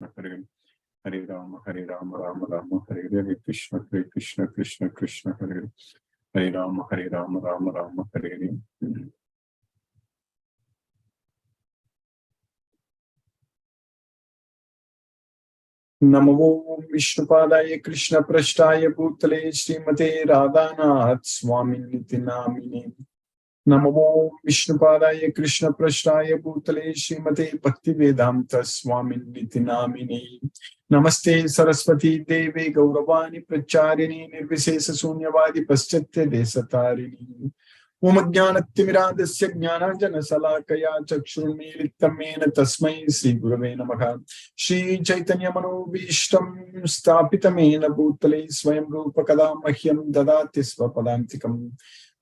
Hare Hare Rama, Rama Rama, Hare Hare Krishna, Krishna Krishna, Hare Hare Rama, Rama Rama, Hare Hare. Namo Vishnupadaya Krishna Prashtaya Bhutale Srimate Radhanath Swamini Namini. Namo Vishnupadaya Krishna Prashtaya Bhutale Srimate Bhaktivedanta Swamini Namini. Namaste Saraswati Devi Gauravani Pracharini Nirvisesa Sunyavadi Paschatya Desatarini. Umajnanattimirandasya Jnananjana Salakaya Chakshurmilitamena Tasmai Sri Gurave Namaha. Shri Chaitanya Manobhishtam Stapitamena Bhutale Swayam Rupa Kadam Mahyam Dadati Svapadantikam.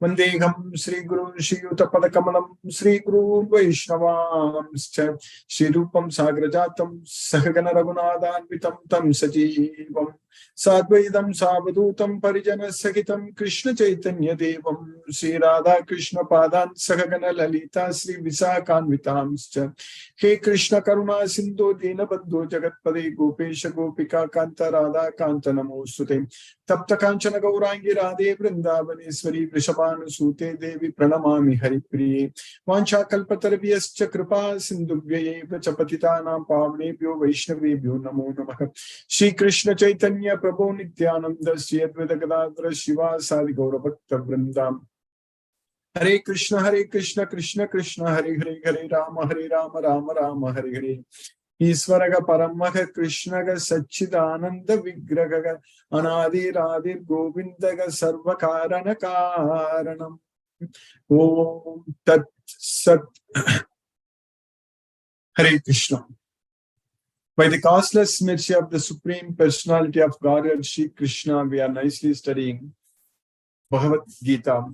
Vandeham Sri Guru Shri Utapadakamlam Sri Guru Vaishnavamscha Shri Rupam Sagrajatam Sahagana Raghunathanvitam Tam Sajivam Sadvaidam Savadutam Parijana Sakitam Krishna Chaitanya Devam Sri Radha Krishna Padan Sahagana Lalita Sri Visakanvitamscha He Krishna Karuna Sindhu Dina Bandhu Jagatpade Gopesha Gopika Kanta Radha Kanta Namosute Tapta Kanchana Gaurangi Radhe Vrindavaneshwari Vrishabhanusute Devi Pranamami Haripriye Vancha Kalpatarviyascha Kripa Sindhubhyaye Vachapatitanam Pavnebhyo Vaishnavebhyo Namo Namaha. Shri Krishna Chaitanya Prabhu Nityananda Shri Advaita Gadadhara Shiva Sadi Gaura Bhakta Vrindam. Hare Krishna Krishna Krishna Hare Hare Hare Rama Rama Hare Hare. Isvaraga Paramaha Krishnaga Satchidananda Vigraga Anadi Radhi Govindaga Sarvakarana Karanam. Om Tat Sat. Hare Krishna. By the causeless mercy of the Supreme Personality of Godhead, Shri Krishna, we are nicely studying Bhagavad Gita,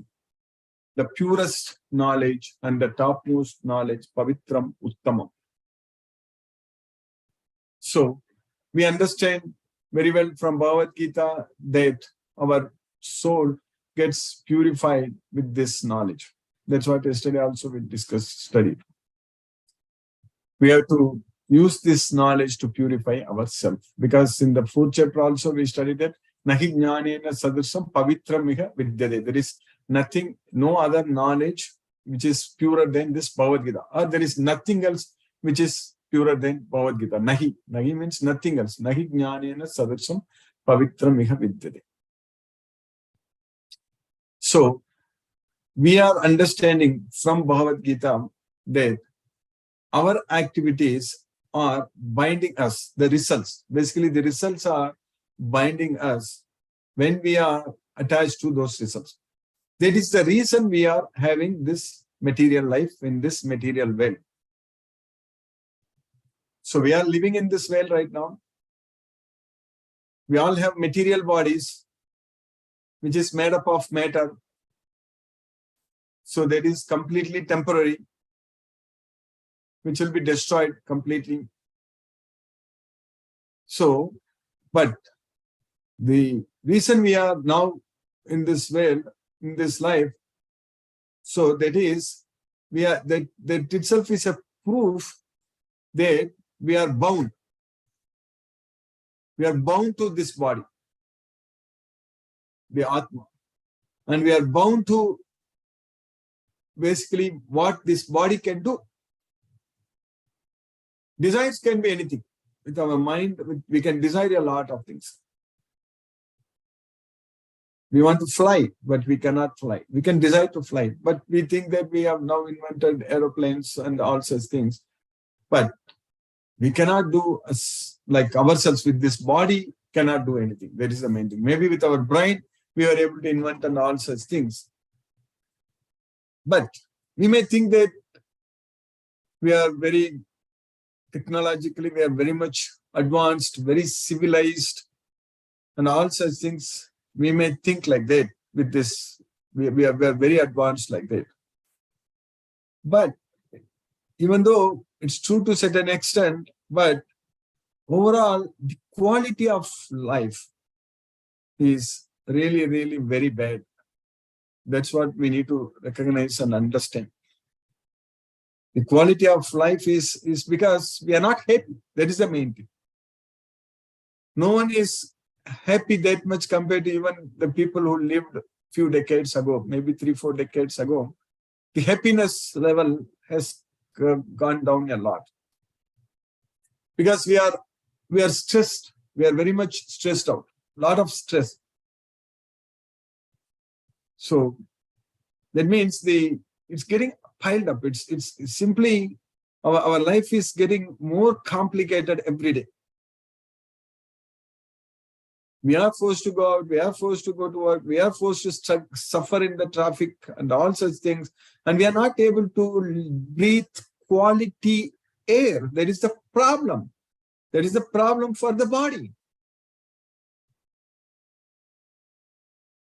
the purest knowledge and the topmost knowledge, Pavitram Uttamam. So, we understand very well from Bhagavad Gita that our soul gets purified with this knowledge. That's what yesterday also we studied. We have to use this knowledge to purify ourselves. Because in the fourth chapter also we studied that Nahi Jnanena Sadrsam Pavitramiha Vidyade. There is nothing, no other knowledge which is purer than this Bhagavad Gita. Or there is nothing else which is purer than Bhagavad Gita. Nahi. Nahi means nothing else. Nahi Jnanena Sadrsam Pavitramiha Vidyade. So, we are understanding from Bhagavad Gita that our activities are binding us, the results. Basically, the results are binding us when we are attached to those results. That is the reason we are having this material life in this material world. So we are living in this world right now. We all have material bodies, which is made up of matter. So that is completely temporary, which will be destroyed completely. So, but the reason we are now in this world, in this life, so that is, we are that itself is a proof that we are bound. We are bound to this body, the Atma. And we are bound to basically what this body can do. Desires can be anything. With our mind, we can desire a lot of things. We want to fly, but we cannot fly. We can desire to fly, but we think that we have now invented aeroplanes and all such things. But we cannot do like ourselves with this body, cannot do anything. That is the main thing. Maybe with our brain, we are able to invent and all such things. But we may think that we are very technologically, we are very much advanced, very civilized, and all such things. We may think like that with this. We are very advanced like that. But even though it's true to a certain extent, but overall, the quality of life is really, really very bad. That's what we need to recognize and understand. The quality of life is because we are not happy. That is the main thing. No one is happy that much compared to even the people who lived few decades ago, maybe 3-4 decades ago. The happiness level has gone down a lot because we are stressed. We are very much stressed out. A lot of stress. So that means it's getting piled up. It's simply our life is getting more complicated every day. We are forced to go out, we are forced to go to work, we are forced to suffer in the traffic and all such things. And we are not able to breathe quality air. That is the problem. That is the problem for the body.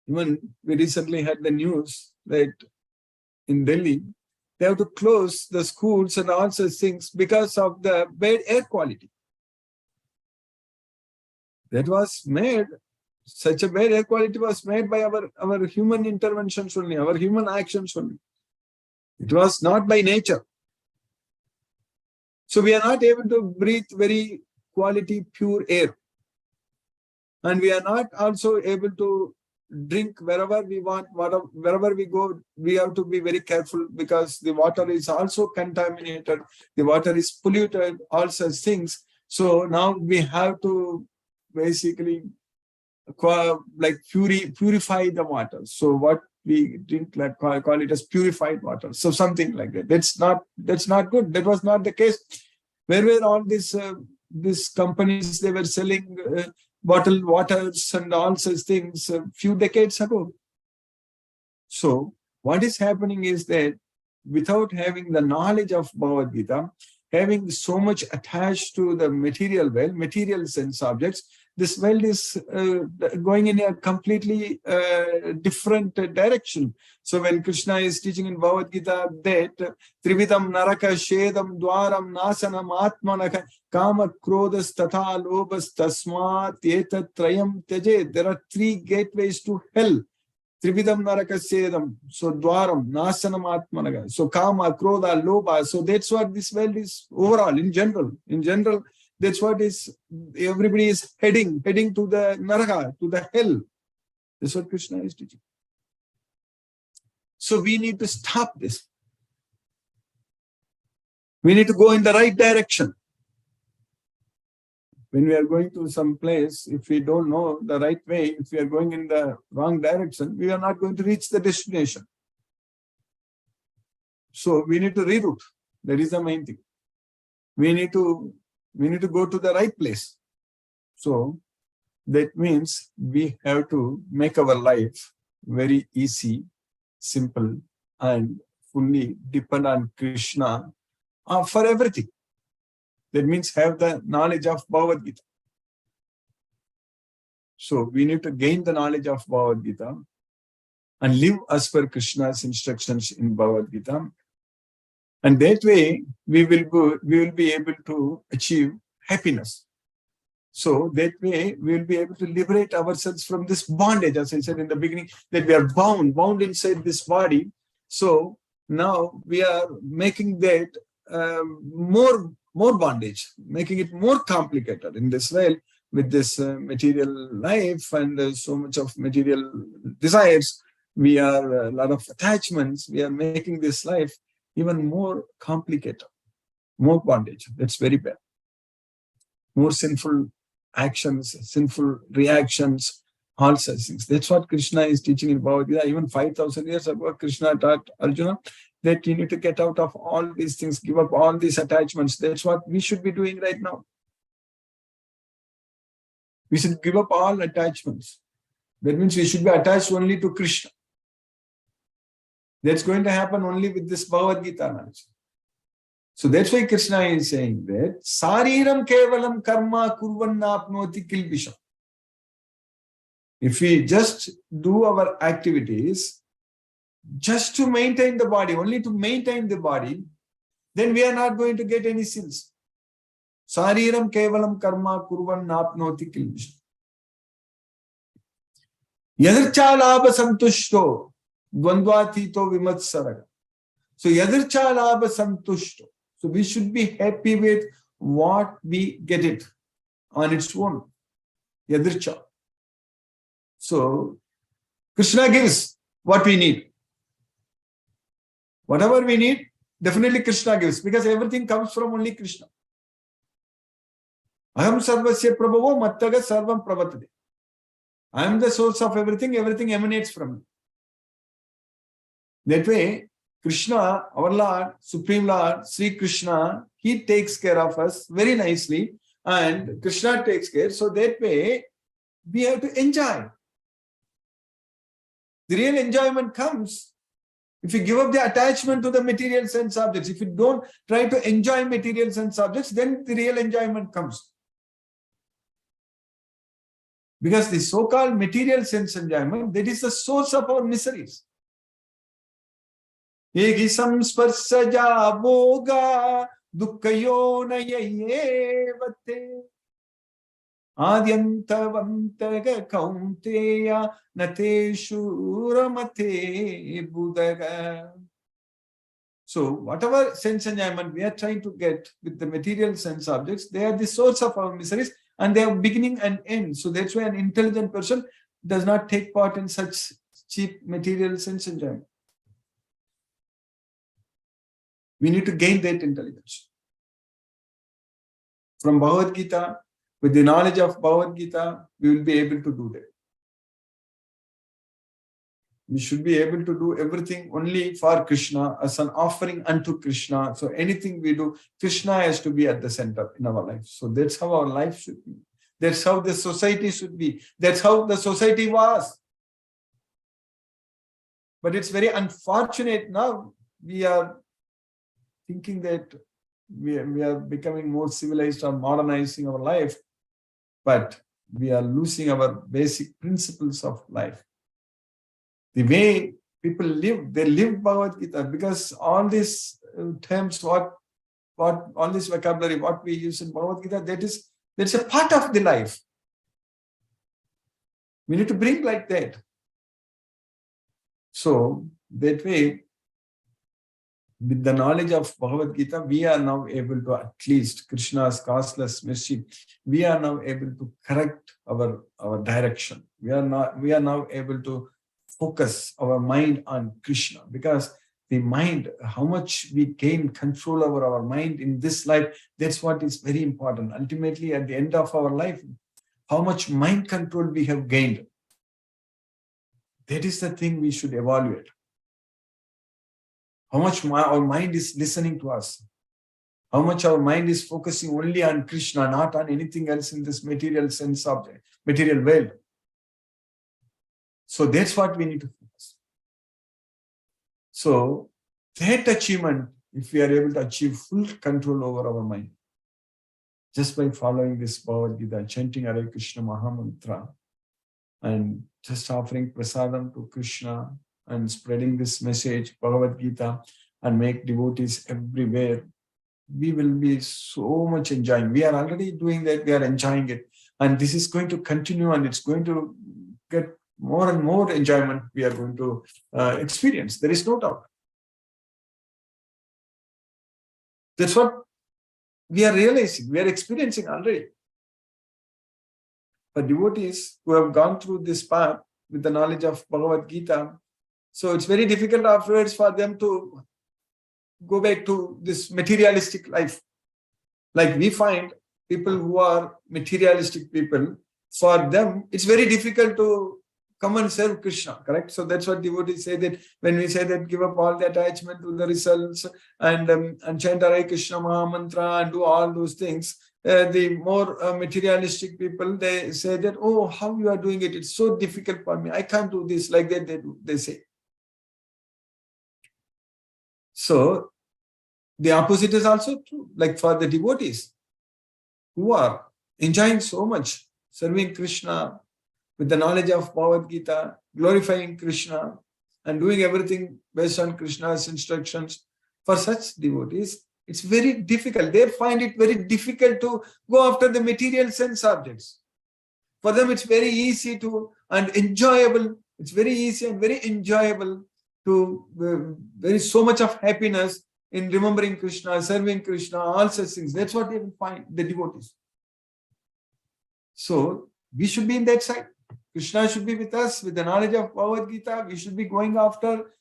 Even we recently had the news that in Delhi, they have to close the schools and all such things because of the bad air quality. That was made, such a bad air quality was made by our human interventions only, our human actions only. It was not by nature. So we are not able to breathe very quality, pure air. And we are not also able to drink wherever we want, wherever we go. We have to be very careful because the water is also contaminated. The water is polluted, all such things. So now we have to basically like purify the water. So what we drink, like call it as purified water. So something like that. That's not good. That was not the case. Where were all these companies? They were selling bottled waters and all such things a few decades ago. So what is happening is that without having the knowledge of Bhagavad Gita, having so much attached to the material world, material sense objects, this world is going in a completely different direction. So when Krishna is teaching in Bhagavad Gita that Trividam Naraka Shedam Dwaram Nasanam Atmanaka Kama Krodhas Tatha Lobhas Tasmat Etat Trayam Tyaje. There are 3 gateways to hell. Trividam Naraka Shedam. So Dwaram Nasanam Atmanaka. So Kama, Krodha, Lobha. So that's what this world is overall, in general. In general, that's what is, everybody is heading to the Naraka, to the hell. That's what Krishna is teaching. So we need to stop this. We need to go in the right direction. When we are going to some place, if we don't know the right way, if we are going in the wrong direction, we are not going to reach the destination. So we need to reroute. That is the main thing. We need to go to the right place. So that means we have to make our life very easy, simple, and fully depend on Krishna for everything. That means have the knowledge of Bhagavad Gita. So we need to gain the knowledge of Bhagavad Gita and live as per Krishna's instructions in Bhagavad Gita. And that way we will be able to achieve happiness. So that way we will be able to liberate ourselves from this bondage, as I said in the beginning, that we are bound inside this body. So now we are making that more bondage, making it more complicated in this way with this material life and so much of material desires. We are a lot of attachments. We are making this life even more complicated, more bondage. That's very bad. More sinful actions, sinful reactions, all such things. That's what Krishna is teaching in Bhagavad Gita. Even 5,000 years ago, Krishna taught Arjuna that you need to get out of all these things, give up all these attachments. That's what we should be doing right now. We should give up all attachments. That means we should be attached only to Krishna. That's going to happen only with this Bhagavad Gita knowledge. So that's why Krishna is saying that Sariram Kevalam Karma Kurvannapnoti Kilbisham. If we just do our activities just to maintain the body, only to maintain the body, then we are not going to get any sins. Sariram Kevalam Karma Kurvannapnoti Kilbisham. Yadircha Labha Santushto Dvandvatito Vimatsaraga. So Yadircha Labha Santushto. So we should be happy with what we get it on its own. Yadircha. So, Krishna gives what we need. Whatever we need, definitely Krishna gives, because everything comes from only Krishna. Aham sarvasya prabhavo mattaga sarvam pravatade. I am the source of everything, everything emanates from me. That way, Krishna, our Lord, Supreme Lord, Sri Krishna, He takes care of us very nicely, and Krishna takes care. So that way, we have to enjoy. The real enjoyment comes if you give up the attachment to the material sense objects. If you don't try to enjoy material sense objects, then the real enjoyment comes. Because the so-called material sense enjoyment, that is the source of our miseries. Egi samsparsaja bhoga dukkayonayevate adyantavantaga kaunteya nateshu ramate budaga. So whatever sense enjoyment we are trying to get with the material sense objects, they are the source of our miseries, and they have beginning and end. So that's why an intelligent person does not take part in such cheap material sense enjoyment. We need to gain that intelligence. From Bhagavad Gita, with the knowledge of Bhagavad Gita, we will be able to do that. We should be able to do everything only for Krishna, as an offering unto Krishna. So anything we do, Krishna has to be at the center in our life. So that's how our life should be. That's how the society should be. That's how the society was. But it's very unfortunate now. We are thinking that we are becoming more civilized or modernizing our life, but we are losing our basic principles of life. The way people live, they live Bhagavad Gita, because all these terms, all this vocabulary, what we use in Bhagavad Gita, that's a part of the life. We need to bring like that. So that way, with the knowledge of Bhagavad Gita, we are now able to, at least Krishna's causeless mercy, we are now able to correct our direction. We are now able to focus our mind on Krishna, because the mind, how much we gain control over our mind in this life, that's what is very important. Ultimately, at the end of our life, how much mind control we have gained. That is the thing we should evaluate. How much our mind is listening to us. How much our mind is focusing only on Krishna, not on anything else in this material sense object, material world. So that's what we need to focus. So that achievement, if we are able to achieve full control over our mind, just by following this Bhagavad Gita, chanting Hare Krishna Mahamantra, and just offering prasadam to Krishna, and spreading this message, Bhagavad Gita, and make devotees everywhere, we will be so much enjoying. We are already doing that, we are enjoying it. And this is going to continue, and it's going to get more and more enjoyment we are going to experience. There is no doubt. That's what we are realizing, we are experiencing already. But devotees who have gone through this path with the knowledge of Bhagavad Gita, so it's very difficult afterwards for them to go back to this materialistic life. Like we find people who are materialistic people, for them, it's very difficult to come and serve Krishna, correct? So that's what devotees say, that when we say that give up all the attachment to the results and chant Hare Krishna Mahamantra and do all those things, the more materialistic people, they say that, oh, how you are doing it? It's so difficult for me. I can't do this, like that they say. So the opposite is also true. Like for the devotees who are enjoying so much, serving Krishna with the knowledge of Bhagavad Gita, glorifying Krishna and doing everything based on Krishna's instructions, for such devotees, it's very difficult. They find it very difficult to go after the material sense objects. For them, it's very easy to and enjoyable. It's very easy and very enjoyable to there is so much of happiness in remembering Krishna, serving Krishna, all such things. That's what they will find, the devotees. So we should be in that side. Krishna should be with us with the knowledge of Bhagavad Gita. We should be going after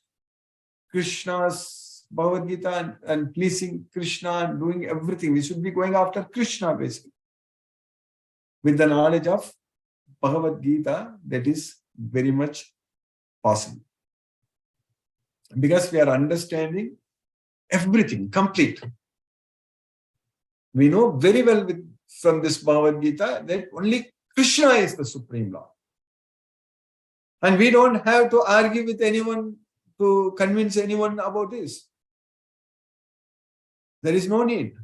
Krishna's Bhagavad Gita and pleasing Krishna and doing everything. We should be going after Krishna basically. With the knowledge of Bhagavad Gita, that is very much possible. Because we are understanding everything, complete. We know very well from this Bhagavad Gita that only Krishna is the Supreme Lord. And we don't have to argue with anyone to convince anyone about this. There is no need.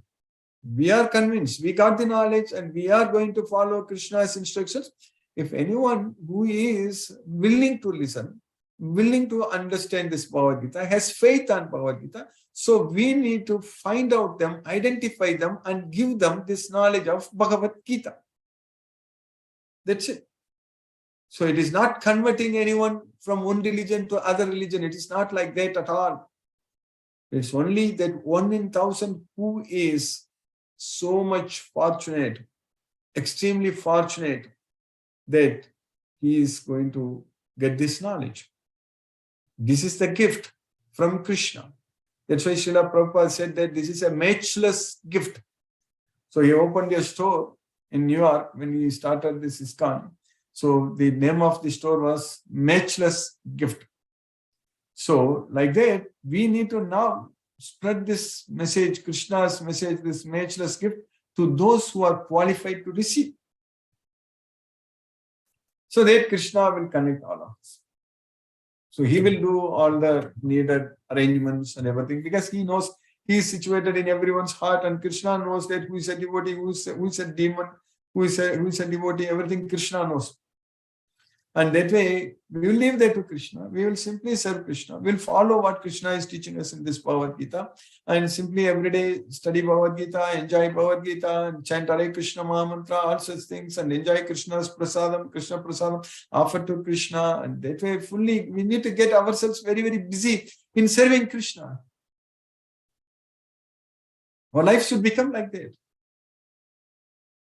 We are convinced. We got the knowledge and we are going to follow Krishna's instructions. If anyone who is willing to listen, willing to understand this Bhagavad Gita, has faith on Bhagavad Gita, so we need to find out them, identify them and give them this knowledge of Bhagavad Gita. That's it. So it is not converting anyone from one religion to other religion. It is not like that at all. It's only that 1 in 1,000 who is so much fortunate, extremely fortunate, that he is going to get this knowledge. This is the gift from Krishna. That's why Srila Prabhupada said that this is a matchless gift. So he opened a store in New York when he started this ISKCON. So the name of the store was Matchless Gift. So like that, we need to now spread this message, Krishna's message, this matchless gift to those who are qualified to receive. So that Krishna will connect all of us. So he will do all the needed arrangements and everything because he knows he is situated in everyone's heart and Krishna knows that who is a devotee, who is a demon, who is a devotee, everything Krishna knows. And that way, we will leave that to Krishna. We will simply serve Krishna. We will follow what Krishna is teaching us in this Bhagavad Gita and simply every day study Bhagavad Gita, enjoy Bhagavad Gita, and chant Hare Krishna Mahamantra, all such things, and enjoy Krishna's prasadam, Krishna prasadam, offer to Krishna. And that way, fully, we need to get ourselves very, very busy in serving Krishna. Our life should become like that.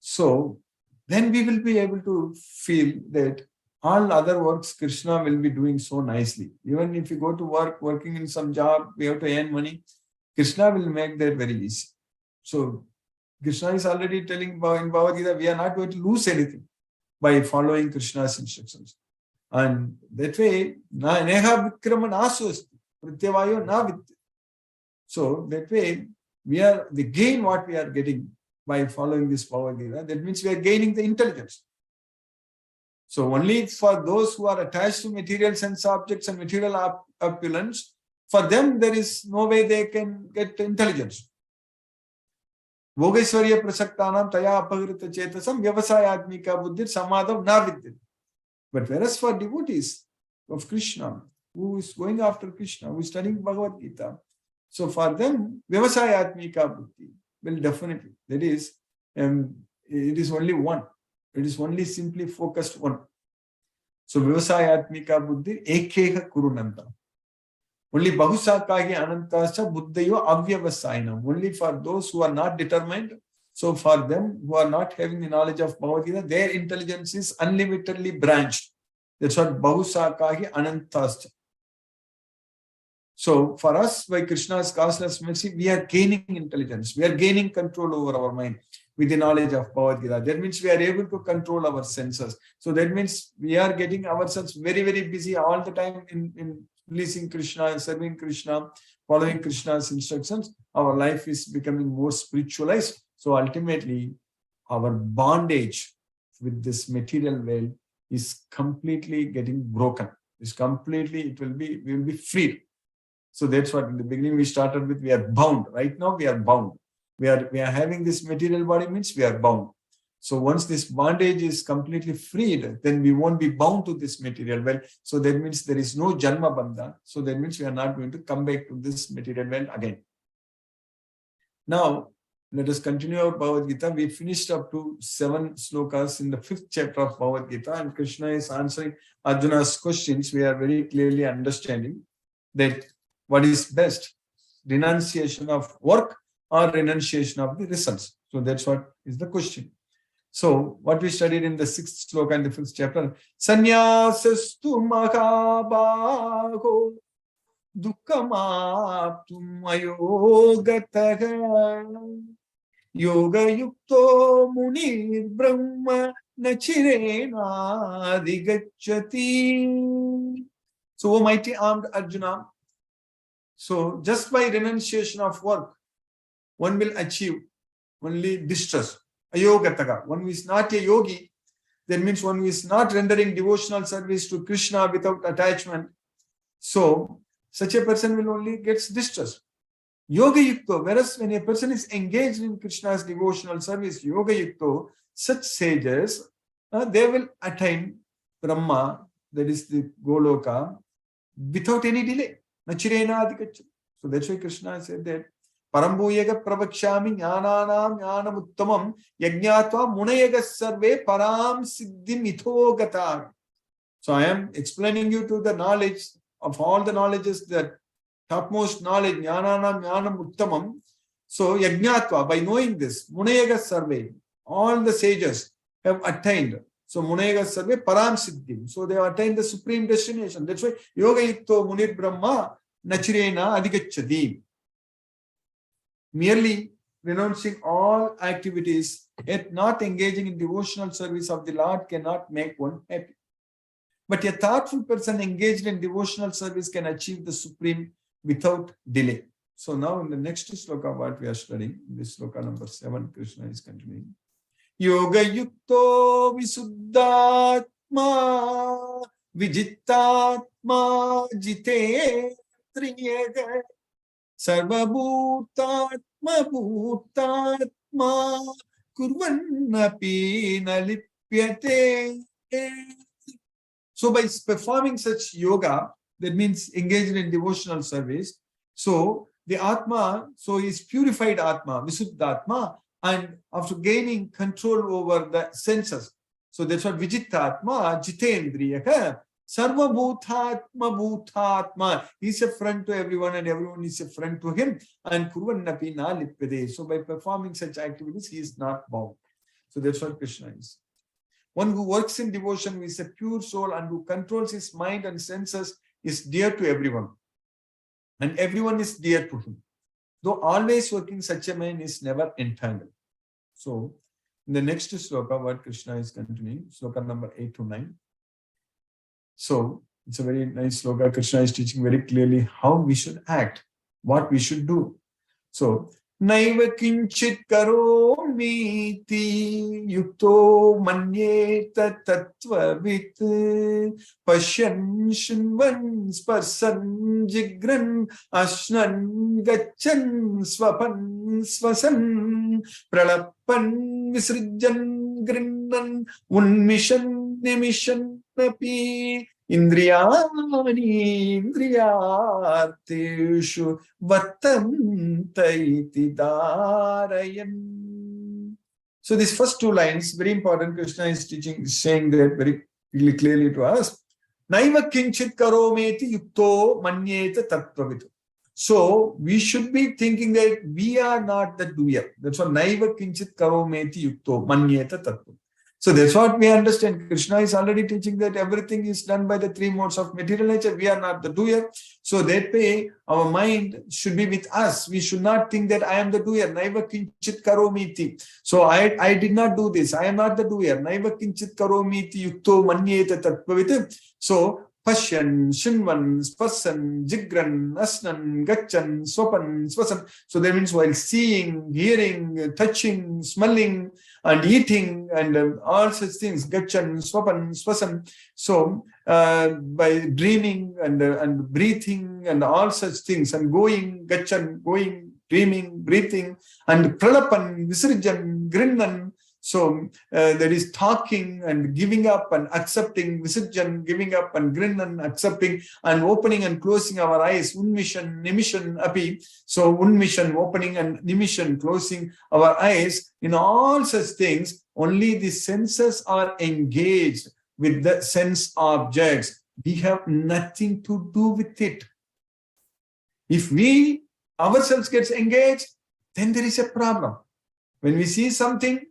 So, then we will be able to feel that all other works Krishna will be doing so nicely. Even if you go to work, working in some job, we have to earn money, Krishna will make that very easy. So Krishna is already telling in Bhagavad Gita, we are not going to lose anything by following Krishna's instructions. And that way, neha vikrama nasosti, pratyavayo na vidya. So that way, the gain what we are getting by following this Bhagavad Gita, that means we are gaining the intelligence. So only for those who are attached to material sense objects and material opulence, for them there is no way they can get intelligence. Bhogaisvarya prasaktanam taya apagrita chetasam vyavasayatmika buddhir samadhav na vidyate. But whereas for devotees of Krishna, who is going after Krishna, who is studying Bhagavad Gita, so for them, vyavasayatmika buddhi will definitely, that is, it is only one. It is only simply focused one. So, Vyavasayatmika buddhi ekeha kurunanta. Only bahusakahi anantascha buddhayo avyavasayanam. Only for those who are not determined. So, for them who are not having the knowledge of Bhagavad Gita, their intelligence is unlimitedly branched. That's what bahusakahi anantascha. So, for us, by Krishna's causeless mercy, we are gaining intelligence. We are gaining control over our mind with the knowledge of Bhagavad Gita. That means we are able to control our senses. So that means we are getting ourselves very, very busy all the time in pleasing Krishna, serving Krishna, following Krishna's instructions. Our life is becoming more spiritualized. So ultimately, our bondage with this material world is completely getting broken. We will be freed. So that's what in the beginning we started with, we are bound. Right now we are bound. We are having this material body means we are bound. So once this bondage is completely freed, then we won't be bound to this material world. So that means there is no janma bandha. So that means we are not going to come back to this material world again. Now, let us continue our Bhagavad Gita. We finished up to 7 slokas in the 5th chapter of Bhagavad Gita, and Krishna is answering Arjuna's questions. We are very clearly understanding that what is best, renunciation of work or renunciation of the results. So that's what is the question. So what we studied in the 6th sloka and the 5th chapter, Sanyasastu Mahabhago Dukkhamaptum Ayogataha Yoga Yukto Munir Brahma Nachirena Digachati. So, O mighty armed Arjuna, so just by renunciation of work, one will achieve only distress. Ayogataka. One who is not a yogi, that means one who is not rendering devotional service to Krishna without attachment. So, such a person will only get distress. Yoga Yukto, whereas when a person is engaged in Krishna's devotional service, Yoga Yukto, such sages, they will attain Brahma, that is the Goloka, without any delay. Nachirena adikachya. So that's why Krishna said that Parambhuyaga pravakshami jnananam jnanamuttamam yajñatva munayaga sarve param siddhim ithogata. So I am explaining you to the knowledge of all the knowledges, that topmost knowledge, jnananam jnanamuttamam. So yajñatva, by knowing this, munayaga sarve, all the sages have attained. So Munayaga Sarve Param Siddhim. So they have attained the supreme destination. That's why Yoga Yukto Munir Brahma Nachirena Adhigachati. Merely renouncing all activities, yet not engaging in devotional service of the Lord cannot make one happy. But a thoughtful person engaged in devotional service can achieve the supreme without delay. So now in the next sloka what we are studying, this sloka number 7, Krishna is continuing. Yoga Yukto Visuddhatma Vijittatma Jitetriyaga Sarvabhutatma Bhutatma Kurvannapi Nalipyate. So by performing such yoga, that means engaged in devotional service, so the Atma, so is purified Atma, Visuddhatma, and after gaining control over the senses. So that's what Vijittatma, Jitendriyaka, Sarva Bhutatma Bhutatma. He's a friend to everyone and everyone is a friend to him. And Kurvannapi na lipyate. So by performing such activities, he is not bound. So that's what Krishna is. One who works in devotion is a pure soul and who controls his mind and senses is dear to everyone. And everyone is dear to him. Though always working, such a man is never entangled. So, in the next sloka, what Krishna is continuing, sloka number 8 to 9. So, it's a very nice sloka. Krishna is teaching very clearly how we should act, what we should do. So, Naiva kinchit karomiti yukto manyeta tattvavit pasyan shinvan sparsan jigran ashnan gachan swapan swasan pralapan visrijan grinnan unmishan nimishan napi Indriyani indriyarteshu vattantaiti darayan. So these first two lines, very important. Krishna is teaching, saying that very clearly to us. Naiva kinchit karometi yukto manyeta tattvavitu. So we should be thinking that we are not the doer. That's what Naiva kinchit karometi yukto manyeta tattvavitu. So that's what we understand. Krishna is already teaching that everything is done by the three modes of material nature. We are not the doer. So that way, our mind should be with us. We should not think that I am the doer. Naiva kinchit karomiti. So I did not do this. I am not the doer. Naiva kinchit karomiti yukto manyeta tattvavit. So Pashyan, Shinvan, Spasan, Jigran, Asnan, Gachan, Swapan, Swasan. So that means while seeing, hearing, touching, smelling, and eating, and all such things, Gachan, Swapan, Swasan. So by dreaming and breathing and all such things, and going, Gachan, going, dreaming, breathing, and Pralapan, Visrijan, Grinnan. So there is talking and giving up and accepting, Visirjan, giving up and grin and accepting and opening and closing our eyes, unmission, nimission, api. So unmission, opening and nimission, closing our eyes. In all such things, only the senses are engaged with the sense objects. We have nothing to do with it. If we ourselves gets engaged, then there is a problem. When we see something,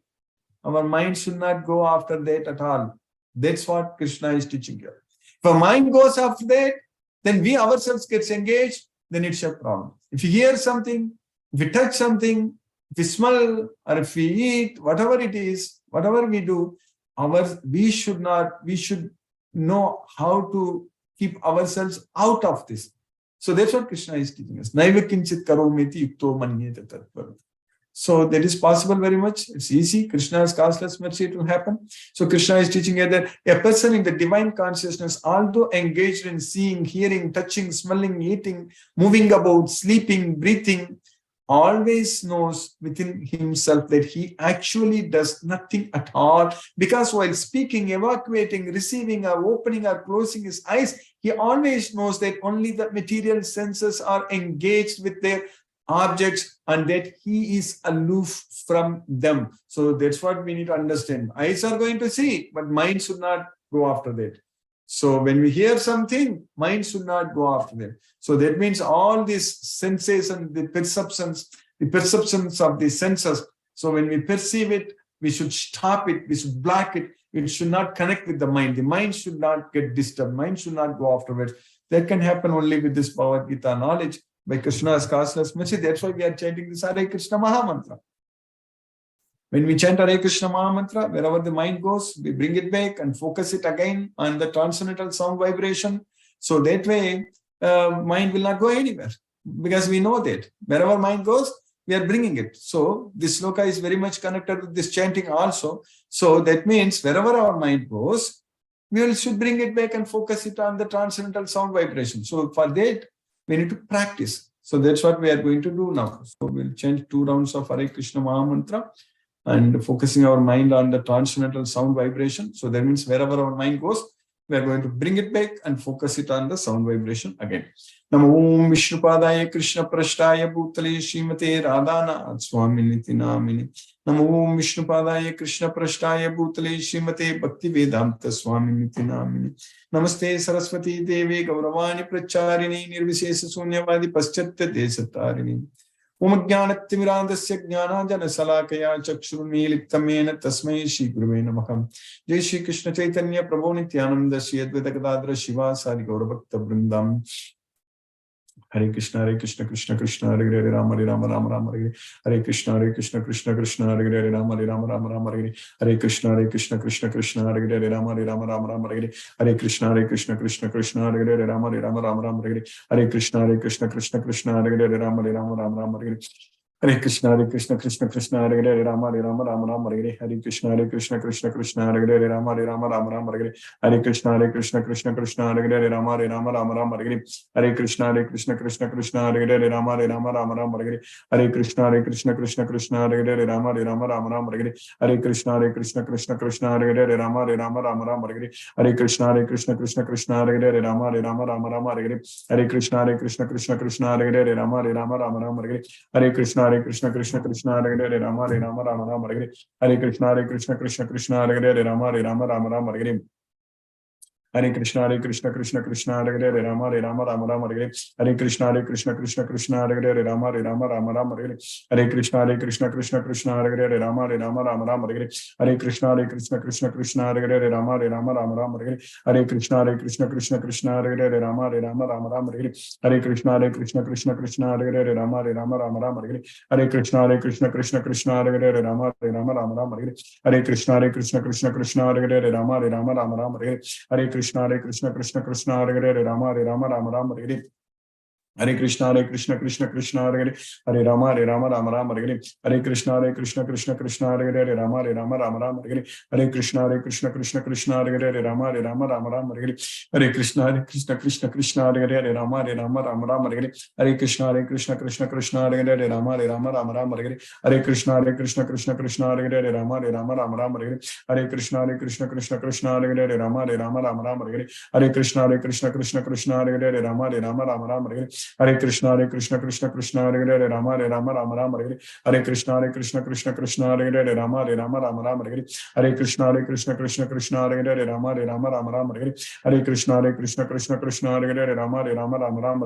Our mind should not go after that at all. That's what Krishna is teaching here. If our mind goes after that, then we ourselves gets engaged, then it's a problem. If you hear something, if we touch something, if we smell, or if we eat, whatever it is, whatever we do, we should know how to keep ourselves out of this. So that's what Krishna is teaching us. Naiva kinchit karometi yukto manyete tatvaram. So that is possible very much. It's easy. Krishna's causeless mercy to happen. So Krishna is teaching here that a person in the divine consciousness, although engaged in seeing, hearing, touching, smelling, eating, moving about, sleeping, breathing, always knows within himself that he actually does nothing at all. Because while speaking, evacuating, receiving, or opening or closing his eyes, he always knows that only the material senses are engaged with their objects and that he is aloof from them. So that's what we need to understand. Eyes are going to see, but mind should not go after that. So when we hear something, mind should not go after that. So that means all these senses and the perceptions of the senses. So when we perceive it, we should stop it, we should block it. It should not connect with the mind. The mind should not get disturbed. Mind should not go afterwards. That can happen only with this Bhagavad Gita knowledge. By Krishna's causeless mercy, that's why we are chanting this Hare Krishna Mahamantra. When we chant Hare Krishna Mahamantra, wherever the mind goes, we bring it back and focus it again on the transcendental sound vibration. So that way, mind will not go anywhere. Because we know that wherever mind goes, we are bringing it. So this sloka is very much connected with this chanting also. So that means wherever our mind goes, we should bring it back and focus it on the transcendental sound vibration. So for that, we need to practice. So that's what we are going to do now. So we'll chant 2 rounds of Hare Krishna Mahamantra and focusing our mind on the transcendental sound vibration. So that means wherever our mind goes, we are going to bring it back and focus it on the sound vibration again. Namo Om Vishnupadaya Krishna Prashtaya Bhutale Srimate Radhana Swaminiti Namini. Namo Om Vishnupadaya Krishna Prashtaya Bhutale Srimate Bhakti Vedanta Swaminiti Namini. Namaste Saraswati Devi Gauravani Pracharini Nirvishesa Sunyavadi Paschatya Desatarini. Om Jnanatimirandasya Jnananjana Salakaya Chakshurunmilitamena Tasmai Shri Guruve Namah. Jai Shri Krishna Chaitanya Prabhu Nityananda Shri Advaita Gadadhara Shiva Sari Gauravakta Vrindam. Hare Krishna Krishna Krishna Hare Hare Rama Rama Rama Hare Hare Krishna Krishna Krishna Hare Hare Rama Rama Rama Hare Krishna Krishna Krishna Hare Hare Rama Rama Rama Hare Krishna Krishna Krishna Hare Hare Rama Rama Hare Krishna Krishna Krishna Hare Hare Rama Rama Hare Krishna Krishna Krishna Hare Hare Rama Rama Hare Krishna Krishna Krishna Hare Hare Rama Rama Hare Krishna Krishna Krishna Hare Hare Rama Rama Hare Krishna Krishna Krishna Hare Hare Rama Rama Hare Krishna Krishna Krishna Hare Hare Rama Rama Hare Krishna Krishna Krishna Hare Hare Rama Rama Hare Krishna Krishna Krishna Hare Hare Rama Rama Hare Krishna Krishna Krishna Hare Hare Rama Rama Hare Krishna Krishna Krishna Hare Hare Rama Rama Hare Krishna Krishna Krishna Hare Hare Rama Rama Hare Hare Krishna Krishna Krishna Hare Hare Rama Rama Hare Krishna Krishna Krishna Hare Hare Rama Rama Hare Krishna Krishna Krishna Hare Hare Rama Rama Hare Krishna Krishna Krishna Hare Hare Rama Rama Hare Krishna Krishna Krishna Hare Hare Rama Rama Hare Krishna Krishna Krishna Hare Hare Rama Rama Hare Krishna Krishna Krishna Hare Hare Rama Rama Hare Krishna Krishna Krishna Hare Hare Rama Rama Hare Krishna Krishna Hare Hare Rama Rama Hare Hare Krishna Krishna Krishna Hare Hare Rama Hare Hare Krishna Krishna Krishna Hare Hare Rama Rama Hare Krishna Krishna Krishna Hare Hare Rama Rama Hare Krishna Krishna Krishna Hare Hare Rama Rama Hare Krishna Krishna Krishna Hare Hare Rama Rama Hare Krishna Krishna Krishna Hare Hare Rama Rama Hare Krishna Krishna Krishna Hare Hare Rama Rama Hare Krishna Krishna Krishna Hare Hare Rama Rama Hare Krishna Krishna Hare Hare Rama Rama Hare Krishna Krishna Krishna Hare Hare Rama Rama Hare Krishna Krishna Krishna Hare Hare Rama Rama Hare Krishna Krishna Krishna Hare Hare Rama Rama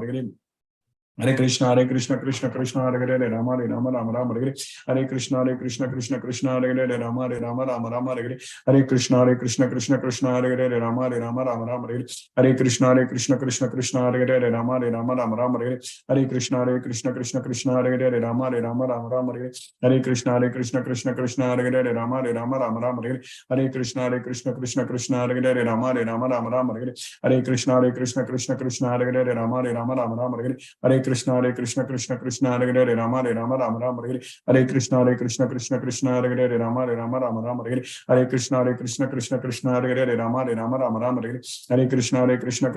Hare Krishna, Krishna Krishna, Hare Hare, Rama Hare Rama, Rama Rama Hare Hare. Hare Krishna, Krishna Krishna, Hare Hare, Rama Hare Rama, Rama Rama Hare Hare. Hare Krishna, Krishna Krishna, Hare Hare, Rama Hare Rama, Rama Rama Hare Hare. Hare Krishna, Krishna Krishna, Hare Hare, Rama Hare Rama, Rama Rama Hare Hare. Hare Krishna, Krishna Hare Hare, Rama Hare Rama, Rama Rama Hare Hare. Hare Krishna, Krishna Hare Hare, Rama Hare Rama, Rama Rama Hare Hare. Hare Krishna, Krishna Hare Hare, Rama Hare Rama, Rama Rama Hare Hare. Hare Krishna, Krishna Hare Hare, Rama Hare Rama, Rama Rama Hare Hare. Hare Krishna, Hare Hare, Rama Hare Rama, Rama Rama Hare Hare. Hare Krishna, Krishna Hare Hare, Rama Hare Rama, Rama Rama Hare Hare. Hare Krishna, Krishna Hare Hare, Rama Hare Rama, Rama Rama Hare Hare. Hare Krishna, Krishna Hare Hare, Rama Hare Rama, Rama Rama Hare Hare. Hare Krishna, Krishna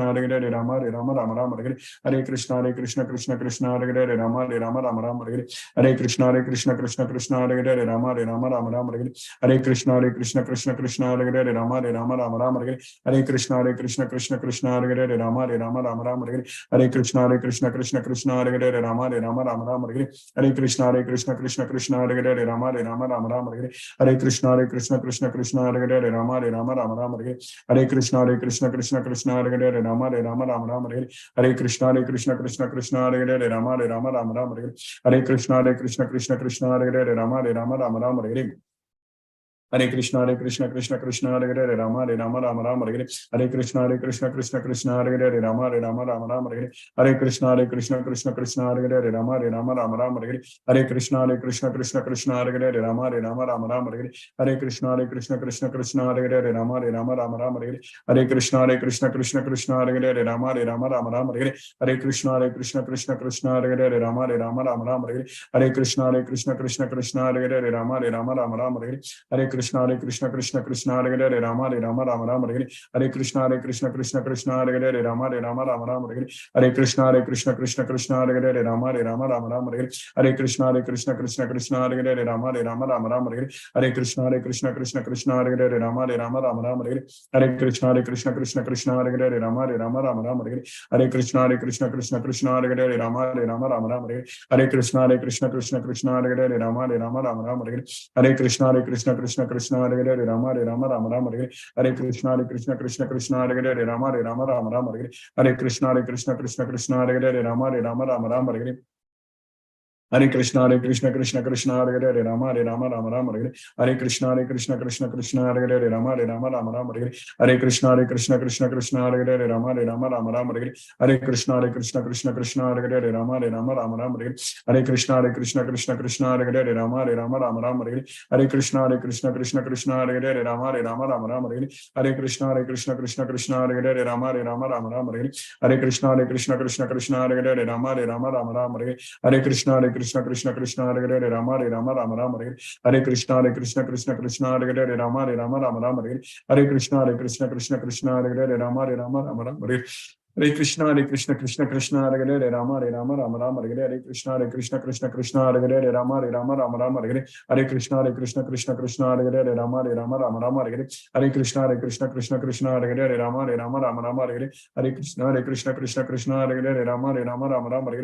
Hare Hare, Rama Hare Rama, Rama Rama Hare Hare. Hare Krishna, Krishna Hare Hare, Rama Hare Rama, Rama Rama Hare Hare. Hare Krishna, Krishna Hare Hare, Rama Hare Rama, Rama Rama Hare Hare. Hare Krishna, Krishna Hare Hare, Rama Hare Rama, Rama Rama Hare Hare. Hare Krishna, Krishna Hare Hare, Rama Hare Rama, Rama Rama Hare Hare. Hare Krishna, Krishna Hare Hare, Rama Hare Rama, Rama Rama Hare Hare. Hare Krishna, Krishna Hare Hare, Rama Hare Rama, Rama Rama Hare Hare. Hare Krishna, Krishna Hare Hare, Rama Hare Rama, Rama Rama Hare Hare. Hare Krishna, Krishna Hare Hare, Rama Hare Rama, Rama Rama Hare Hare. Hare Krishna, Krishna Hare Hare, Rama Hare Rama, Rama Rama Hare Hare. Hare Krishna, Krishna Hare Hare, Rama Hare Rama, Rama Rama Hare Hare. Hare Krishna, Krishna Hare Hare, Rama Hare Rama, Rama Rama Hare Hare. Hare Krishna, Krishna Hare Hare, Rama Hare Rama, Rama Rama Hare Hare. Hare Krishna, Krishna Hare Hare, Rama Hare Rama, Rama Rama Hare Hare. Hare Krishna, Krishna Hare Hare, Rama Hare Rama, Rama Rama Hare Hare. Hare Krishna, Krishna Hare Hare, Rama Hare Rama, Rama Rama Hare Hare. Hare Krishna, Krishna Hare Hare, Rama Hare Rama, Rama Rama Hare Hare. Hare Krishna, Krishna Hare Hare, Rama Hare Rama, Rama Rama Hare Hare. Hare Krishna, Krishna Hare Hare, Rama Hare Rama, Rama Rama Hare Hare. Hare Krishna, Krishna Hare Hare, Rama Hare Rama, Rama Rama Hare Hare. Hare Krishna, Krishna Hare Hare, Rama Hare Rama, Rama Rama Hare Hare. Hare Krishna, Krishna Hare Hare, Rama Hare Rama, Rama Rama Hare Hare. Hare Krishna, Krishna Hare Hare, Rama Hare Rama, Rama Rama Hare Hare. Hare Krishna, Krishna Hare Hare, Rama Hare Rama, Rama Rama Hare Hare. Hare Krishna, Krishna Hare Hare, Rama Hare Rama, Rama Rama Hare Hare. Hare Krishna, Krishna Hare Hare, Rama Hare Rama, Rama Rama Hare Hare. Hare Krishna, Krishna Hare Hare, Rama Hare Rama, Rama Rama Hare Hare. Hare Krishna, Krishna Hare Hare, Rama Hare Rama, Rama Rama Hare Hare. Hare Krishna, Krishna Hare Hare, Rama Hare Rama, Rama Rama Hare Hare. Hare Krishna, Krishna Hare Hare, Rama Hare Rama, Rama Rama Hare Hare. Hare Krishna, Krishna Hare Hare, Rama Hare Rama, Rama Rama Hare Hare. Hare Krishna, Krishna Hare Hare, Rama Hare Rama, Rama Rama Hare Hare. Hare Krishna, Krishna Hare Hare, Rama Hare Rama, Rama Rama Hare Hare. Hare Krishna, Krishna Hare Hare, Rama Hare Rama, Rama Rama Hare Hare. Hare Krishna, Krishna Hare Hare, Rama Hare Rama, Rama Rama Hare Hare. Hare Krishna, Krishna Hare Hare, Rama Hare Rama, Rama Rama Hare Hare. Hare Krishna, Krishna Hare Hare, Rama Hare Rama, Rama Rama Hare Hare. Hare Krishna, Krishna Hare Hare, Rama Hare Rama, Rama Rama Hare Hare. Hare Krishna, Krishna Hare Hare, Rama Hare Rama, Rama Rama Hare Hare. Hare Krishna, Krishna Hare Hare, Rama Hare Rama, Rama Rama Hare Hare. Hare Krishna, Krishna Hare Hare, Rama Hare Rama, Rama Rama Hare Hare. Hare Krishna, Krishna Hare Hare, Rama Hare Rama, Rama Rama Hare Hare. Hare Krishna, Krishna Hare Hare, Rama Hare Rama, Rama Rama Hare Hare. Hare Krishna, Krishna Hare Hare, Rama Hare Rama, Rama Rama Hare Hare. Hare Krishna, Krishna Hare Hare, Rama Hare Rama, Rama Rama Hare Hare. Hare Krishna, Krishna Hare Hare, Rama Hare Rama, Rama Rama Hare Hare. Hare Krishna, Krishna Hare Hare, Rama Hare Rama, Rama Rama Hare Hare. Hare Krishna, Krishna Hare Hare, Rama Hare Rama, Rama Rama Hare Hare. Hare Krishna, Krishna Hare Hare, Rama Hare Rama, Rama Rama Hare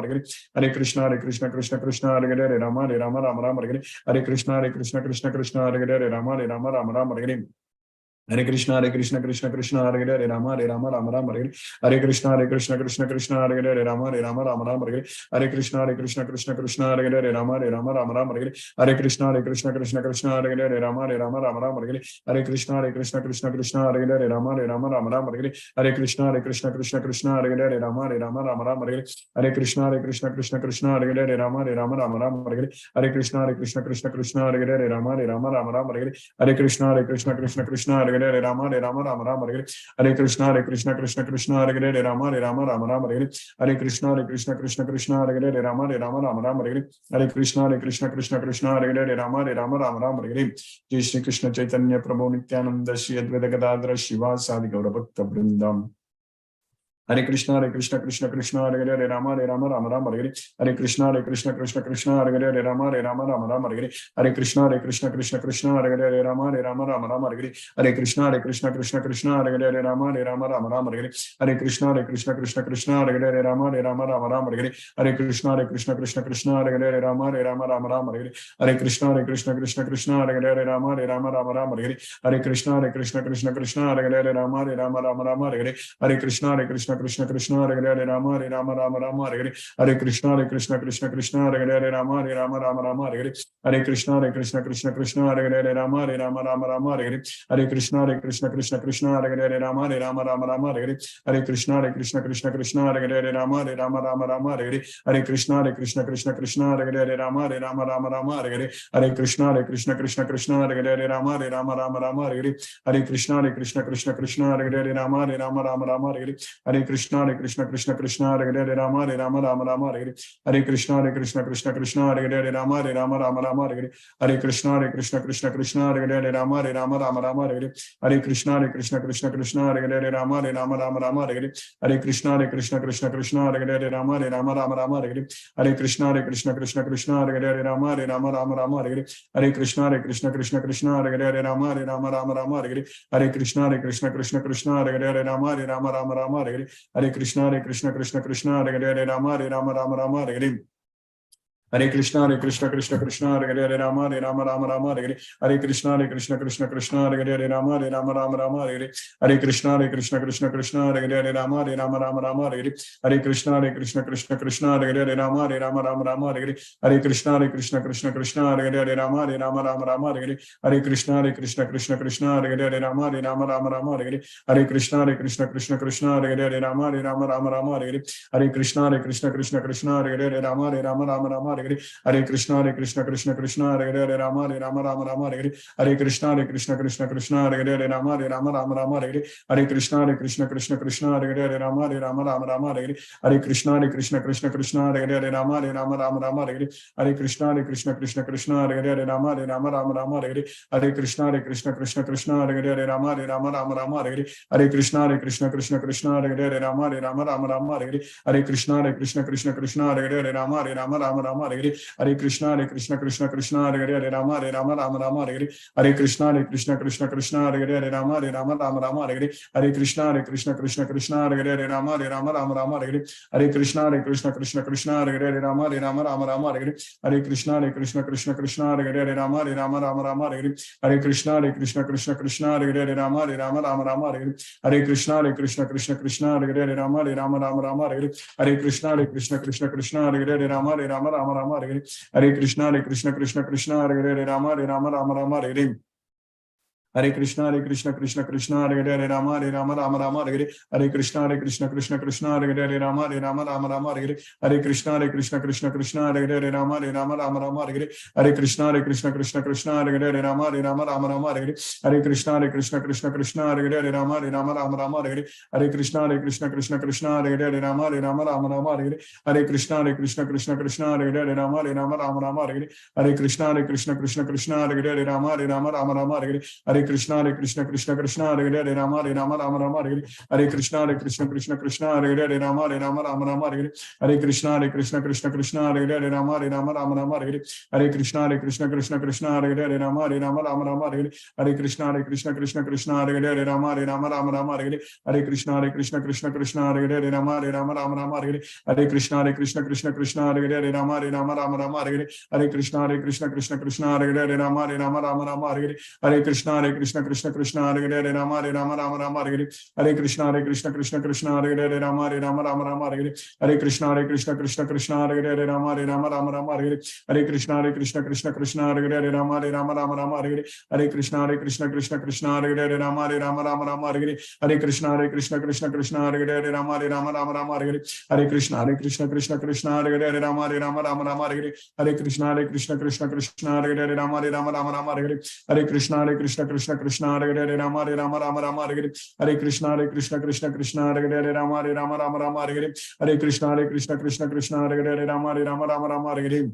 Hare. Hare Krishna, Krishna Hare Hare, Rama Hare Rama, Rama Rama Hare Hare. Hare Krishna, Krishna Hare Hare, Rama Hare Rama, Rama Rama Hare Hare. Hare Krishna, Krishna Hare Hare, Rama Hare Rama, Rama Rama Hare Hare. Hare Krishna, Krishna Hare Hare, Rama Hare Rama, Rama Rama Hare Hare. Hare Krishna, Krishna Hare Hare, Rama Hare Rama, Rama Rama Hare Hare. Hare Krishna, Krishna Hare Hare, Rama Hare Rama, Rama Rama Hare Hare. Hare Krishna, Krishna Hare Hare, Rama Hare Rama, Rama Rama Hare Hare. Hare Krishna, Krishna Hare Hare, Rama Hare Rama, Rama Rama Hare Hare. Hare Krishna, Krishna Hare Hare, Rama Hare Rama, Rama Rama Hare Hare. Hare Krishna, Krishna Hare Hare, Rama Hare Rama, Rama Rama Hare Hare. Hare Krishna, Krishna Hare Hare, Rama Hare Rama, Rama Rama Hare Hare. Jai Shri Krishna Chaitanya Prabhu Nityananda Shri Advaita Gadadhara Shiva Sadi Gaura Bhakta Vrindam. Hare Krishna Krishna Krishna Hare Hare Rama Rama Rama Hare Hare Krishna Krishna Krishna Hare Hare Rama Rama Rama Hare Hare Krishna Krishna Krishna Hare Hare Rama Rama Rama Hare Hare Krishna Krishna Krishna Hare Hare Rama Rama Rama Hare Hare Krishna Krishna Krishna Hare Hare Rama Rama Rama Hare Hare Krishna Krishna Krishna Hare Hare Rama Rama Rama Hare Hare Krishna Krishna Krishna Hare Hare Rama Rama Rama Hare Hare Krishna Krishna Krishna Hare Hare Rama Rama Rama Hare Hare Krishna Krishna Hare Hare Rama Rama Rama Hare Hare Krishna Krishna Krishna Hare Hare Rama Rama Rama Hare Hare Krishna Krishna Hare Hare Rama Rama Rama Hare Hare Krishna Krishna Hare Hare Rama Rama Rama Hare Hare Krishna Krishna Hare Hare Rama Rama Rama Hare Hare Krishna Krishna Hare Hare Rama Rama Rama Hare Hare Krishna Krishna Hare Hare Rama Rama Rama Hare Hare Krishna Krishna Hare Hare Rama Rama Rama Hare Hare Krishna Krishna Hare Hare Rama Rama Rama Hare Hare Krishna Krishna Hare Hare Rama Rama Rama Hare Hare Krishna Krishna Hare Hare Rama Rama Rama Hare Hare Krishna Krishna Hare Hare Rama Rama Rama Hare Hare Krishna Krishna Hare Hare Rama Rama Rama Hare Hare Krishna Krishna Hare Hare Rama Rama Rama Hare Hare Krishna Krishna Hare Hare Rama Rama Hare Hare Krishna Krishna Hare Hare Rama Rama Hare Hare Krishna Krishna Hare Hare Rama Rama Hare Hare Hare Krishna Krishna Hare Hare Rama Rama Hare Hare Krishna Krishna Hare Hare Rama Rama Hare Hare Krishna Krishna Hare Hare Rama Rama Hare Hare Krishna Krishna Hare Hare Rama Rama Hare Hare Krishna Krishna Hare Hare Rama Rama Hare Hare Krishna Krishna Hare Hare Rama Rama Hare Hare Krishna Krishna Hare Hare Rama Rama Hare Hare Krishna Krishna Hare Hare Rama Rama Hare Krishna Krishna Hare Hare Rama Rama Hare Hare Krishna Krishna Hare Hare Rama Rama Hare Hare Krishna Krishna Hare Hare Rama Rama Hare Hare Krishna Krishna Hare Hare Rama Rama Hare Hare Krishna Krishna Hare Hare Rama Rama Hare Hare Krishna Krishna Hare Hare Rama Rama Hare Hare Krishna Krishna Hare Hare Rama Rama Hare Hare Krishna Krishna Hare Hare Rama Rama Hare Hare Krishna Krishna Hare Hare Rama Rama Hare Hare Krishna Krishna Hare Hare Rama Rama Hare Hare Krishna Krishna Hare Hare Rama Rama Hare Hare Krishna Krishna Hare Hare Rama Rama Hare Hare Krishna Krishna Hare Hare Rama Rama Hare Hare Krishna Krishna Hare Hare Rama Rama Hare Hare Krishna Krishna Hare Hare Rama Rama Hare Hare Krishna Krishna Hare Hare Rama Rama Hare Hare Krishna Krishna Hare Hare Rama Rama Hare Hare Hare Krishna Krishna Hare Hare Rama Rama Hare Hare Krishna Krishna Hare Hare Rama Rama Hare Hare Krishna Krishna Hare Hare Rama Rama Hare Hare Krishna Krishna Hare Hare Rama Rama Hare Hare Krishna Krishna Hare Hare Rama Rama Hare Hare Krishna Krishna Hare Hare Rama Rama Hare Hare Krishna Krishna Hare Hare Rama Rama Hare Hare Krishna Krishna Hare Hare Rama Rama Hare Hare Krishna Krishna Hare Hare Rama Rama Hare Hare Krishna Krishna Hare Hare Rama Rama Hare Hare Krishna Krishna Hare Hare Rama Rama Hare Hare Krishna Krishna Hare Hare Rama Rama Hare Hare Krishna Krishna Hare Hare Rama Rama Hare Hare Krishna Krishna Hare Hare Rama Rama Hare Hare Krishna Krishna Hare Hare Rama Rama Hare Hare Krishna Krishna Hare Hare Rama Rama Hare Hare Krishna Krishna Hare Hare Rama Rama Hare Hare Krishna Krishna Hare Hare Rama Rama Hare Hare Krishna Krishna Hare Hare Rama Rama Hare Hare Krishna Krishna Hare Hare Rama Rama Hare Hare Krishna Krishna Hare Hare Rama Rama Hare Hare Krishna Krishna Hare Hare Rama Rama Hare Hare Krishna Krishna Hare Hare Rama Rama Hare Hare Krishna Krishna Hare Hare Rama Rama Hare Hare Krishna Krishna Hare Hare Rama Rama Hare Hare Krishna Krishna Hare Hare Rama Rama Hare Hare Krishna Krishna Hare Hare Rama Rama Hare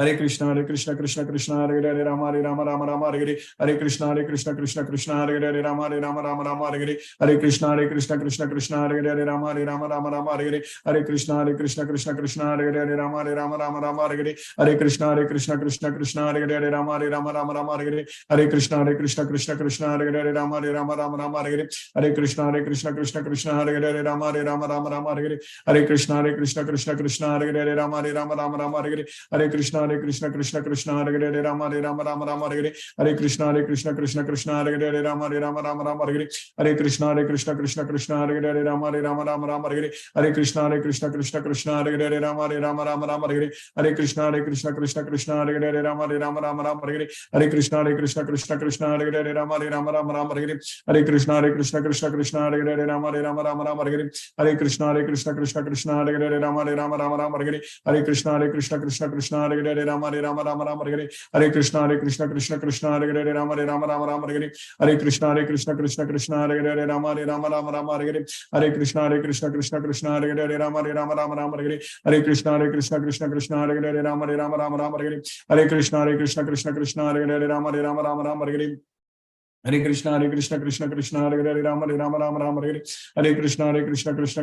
Hare Krishna, Krishna Krishna, Hare Hare, Rama Rama, Hare Hare, Hare Krishna, Krishna Krishna, Hare Hare, Rama Rama, Hare Hare, Hare Krishna, Krishna Krishna, Hare Hare, Rama Rama, Hare Hare, Hare Krishna, Krishna Krishna, Hare Hare, Rama Rama, Hare Hare, Hare Krishna, Krishna Krishna, Hare Hare, Rama Rama, Hare Hare, Hare Krishna, Krishna Krishna, Hare Hare, Rama Rama, Hare Hare, Hare Krishna, Krishna Krishna, Hare Hare, Rama Rama, Hare Hare, Hare Krishna, Krishna Krishna, Hare Hare, Rama Rama, Hare Hare, Hare Krishna, Krishna Krishna, Hare Hare, Rama Rama, Hare Hare, Hare Krishna, Krishna Krishna, Hare Hare, Rama Rama, Hare Hare, Hare Krishna, Krishna Krishna, Hare Hare, Rama Rama, Hare Hare, Hare Krishna, Krishna Krishna, Hare Hare, Rama Rama, Hare Hare, Hare Krishna, Krishna Krishna, Hare Hare, Rama Rama, Hare Hare, Hare Krishna, Krishna Krishna, Hare Hare, Rama Rama, Hare Hare, Hare Krishna, Krishna Krishna, Hare Hare, Rama Rama, Hare Hare, Hare Krishna, Krishna Krishna, Hare Hare, Rama Rama, Hare Hare, Hare Krishna, Krishna Krishna, Hare Hare, Rama Rama, Hare Hare, Hare Krishna, Krishna Krishna, Hare Hare, Rama Rama, Hare Hare, Hare Krishna, Krishna Krishna, Hare Hare, Rama Rama, Hare Hare, Hare Krishna, Krishna Krishna, Hare Hare, Rama Rama, Hare Hare, Hare Krishna, Krishna Krishna, Hare Hare, Rama Rama, Hare Hare, Hare Krishna, Krishna Krishna, Hare Hare, Rama Rama, Hare Hare, Hare Krishna,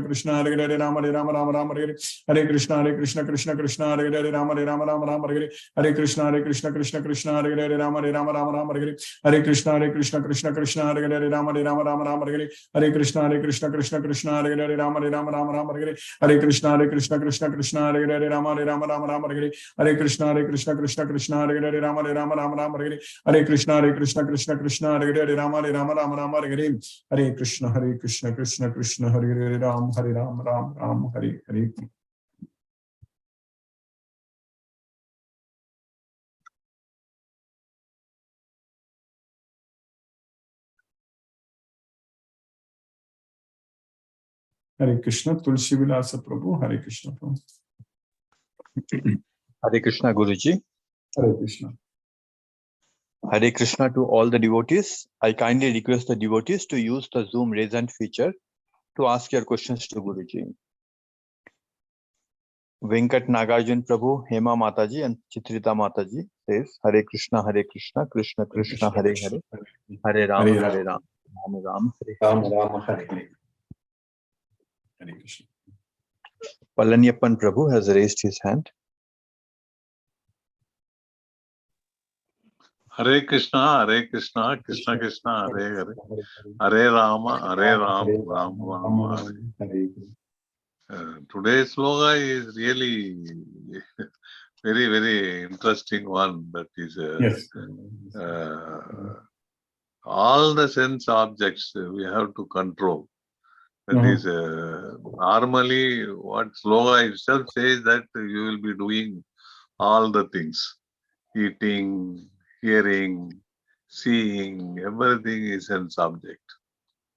Krishna, Hare Hare, Rama Rama, Hare Hare, Hare Krishna, Krishna, Hare Hare, Rama Rama, Hare Hare, Hare Krishna, Krishna, Hare Hare, Rama Rama, Hare Hare, Hare Krishna, Krishna, Hare Hare, Rama Rama, Hare Hare, Hare Krishna, Krishna, Hare Hare, Rama Rama, Hare Hare, Hare Krishna, Krishna, Hare Hare, Rama Rama, Hare Hare, Hare Krishna, Krishna, Hare Hare, Rama Rama, Hare Hare, Hare Krishna, Krishna, Hare Hare, Rama Rama, Hare Hare, Hare Krishna, Krishna, Hare Hare, Rama Rama, Hare Hare, Hare Krishna, Krishna Krishna, Hare Hare, Ram, Ram, Hare Hare. Hare Krishna, Tulsi Vilasa Prabhu, Hare Krishna Prabhu. Hare Krishna, Guruji. Hare Krishna. Hare Krishna to all the devotees. I kindly request the devotees to use the Zoom raise hand feature to ask your questions to Guruji. Venkat Nagarjun Prabhu, Hema Mataji and Chitrita Mataji says, Hare Krishna, Krishna Krishna, Hare Hare, Hare Ram, Hare Ram, Ram Ram, Hare Hare. Hare Krishna. Palaniyappan Prabhu has raised his hand. Hare Krishna, Krishna Krishna, Hare Hare, Hare Rama, Rama, Hare. Today's sloga is really very interesting one. That is, Yes. all the sense objects we have to control. That is, normally what sloga itself says that you will be doing all the things, eating, hearing, seeing, everything is sense object.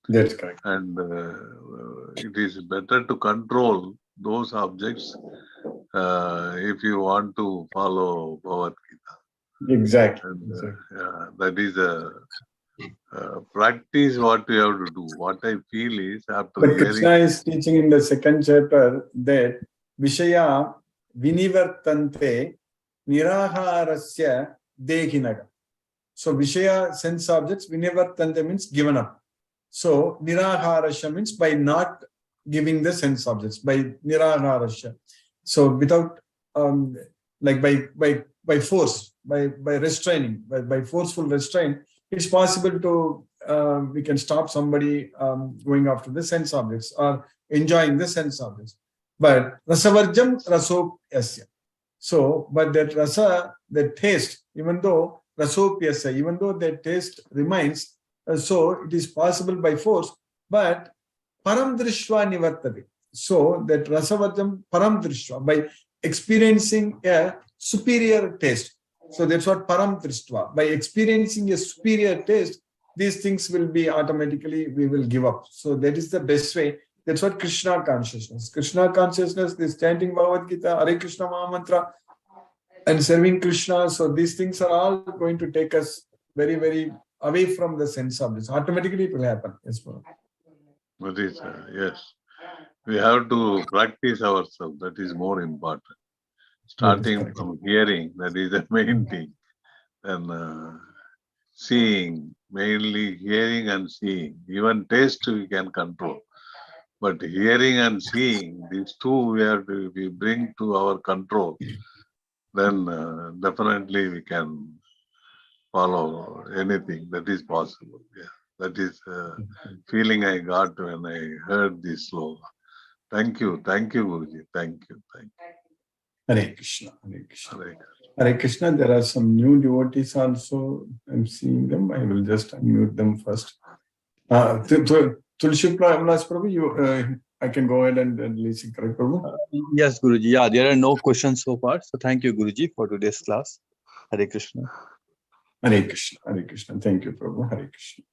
That's correct. And it is better to control those objects if you want to follow Bhagavad Gita. Exactly. And, that is a practice what you have to do. What I feel is after But hearing... Krishna is teaching in the second chapter that Vishaya Vinivartante Niraharasya Dehinaga. So Vishaya, sense objects, Vinivartante means given up. So Niraharasya means by not giving the sense objects, by Niraharasya. So without, like by force, by restraining, by forceful restraint, it's possible to, we can stop somebody going after the sense objects or enjoying the sense objects. But rasavarjam rasopyasya. So, but that rasa, the taste, even though rasopyasya, even though that taste remains, so it is possible by force, but param drishva nivartave. So that rasavarjam param drishva, by experiencing a superior taste. So that's what param drishva. By experiencing a superior taste, these things will be automatically, we will give up. So that is the best way. That's what Krishna consciousness. Krishna consciousness, this chanting Bhagavad Gita, Hare Krishna Mahamantra, and serving Krishna. So these things are all going to take us very away from the sense objects. Automatically it will happen. Yes, That is, yes. We have to practice ourselves. That is more important. starting from hearing, that is the main thing. Then seeing, mainly hearing and seeing. Even taste we can control. But hearing and seeing, these two we bring to our control, then definitely we can follow anything that is possible. Yeah, that is feeling I got when I heard this sloga. Thank you, Guruji. Thank you. Hare Krishna, Hare Krishna. Hare Krishna. Hare Krishna, there are some new devotees also. I'm seeing them. I will just unmute them first. Tulsi Prabhu, I can go ahead and listen, correct, Prabhu? Yes, Guruji. Yeah, there are no questions so far. So thank you, Guruji, for today's class. Hare Krishna. Hare Krishna, Hare Krishna. Thank you, Prabhu. Hare Krishna.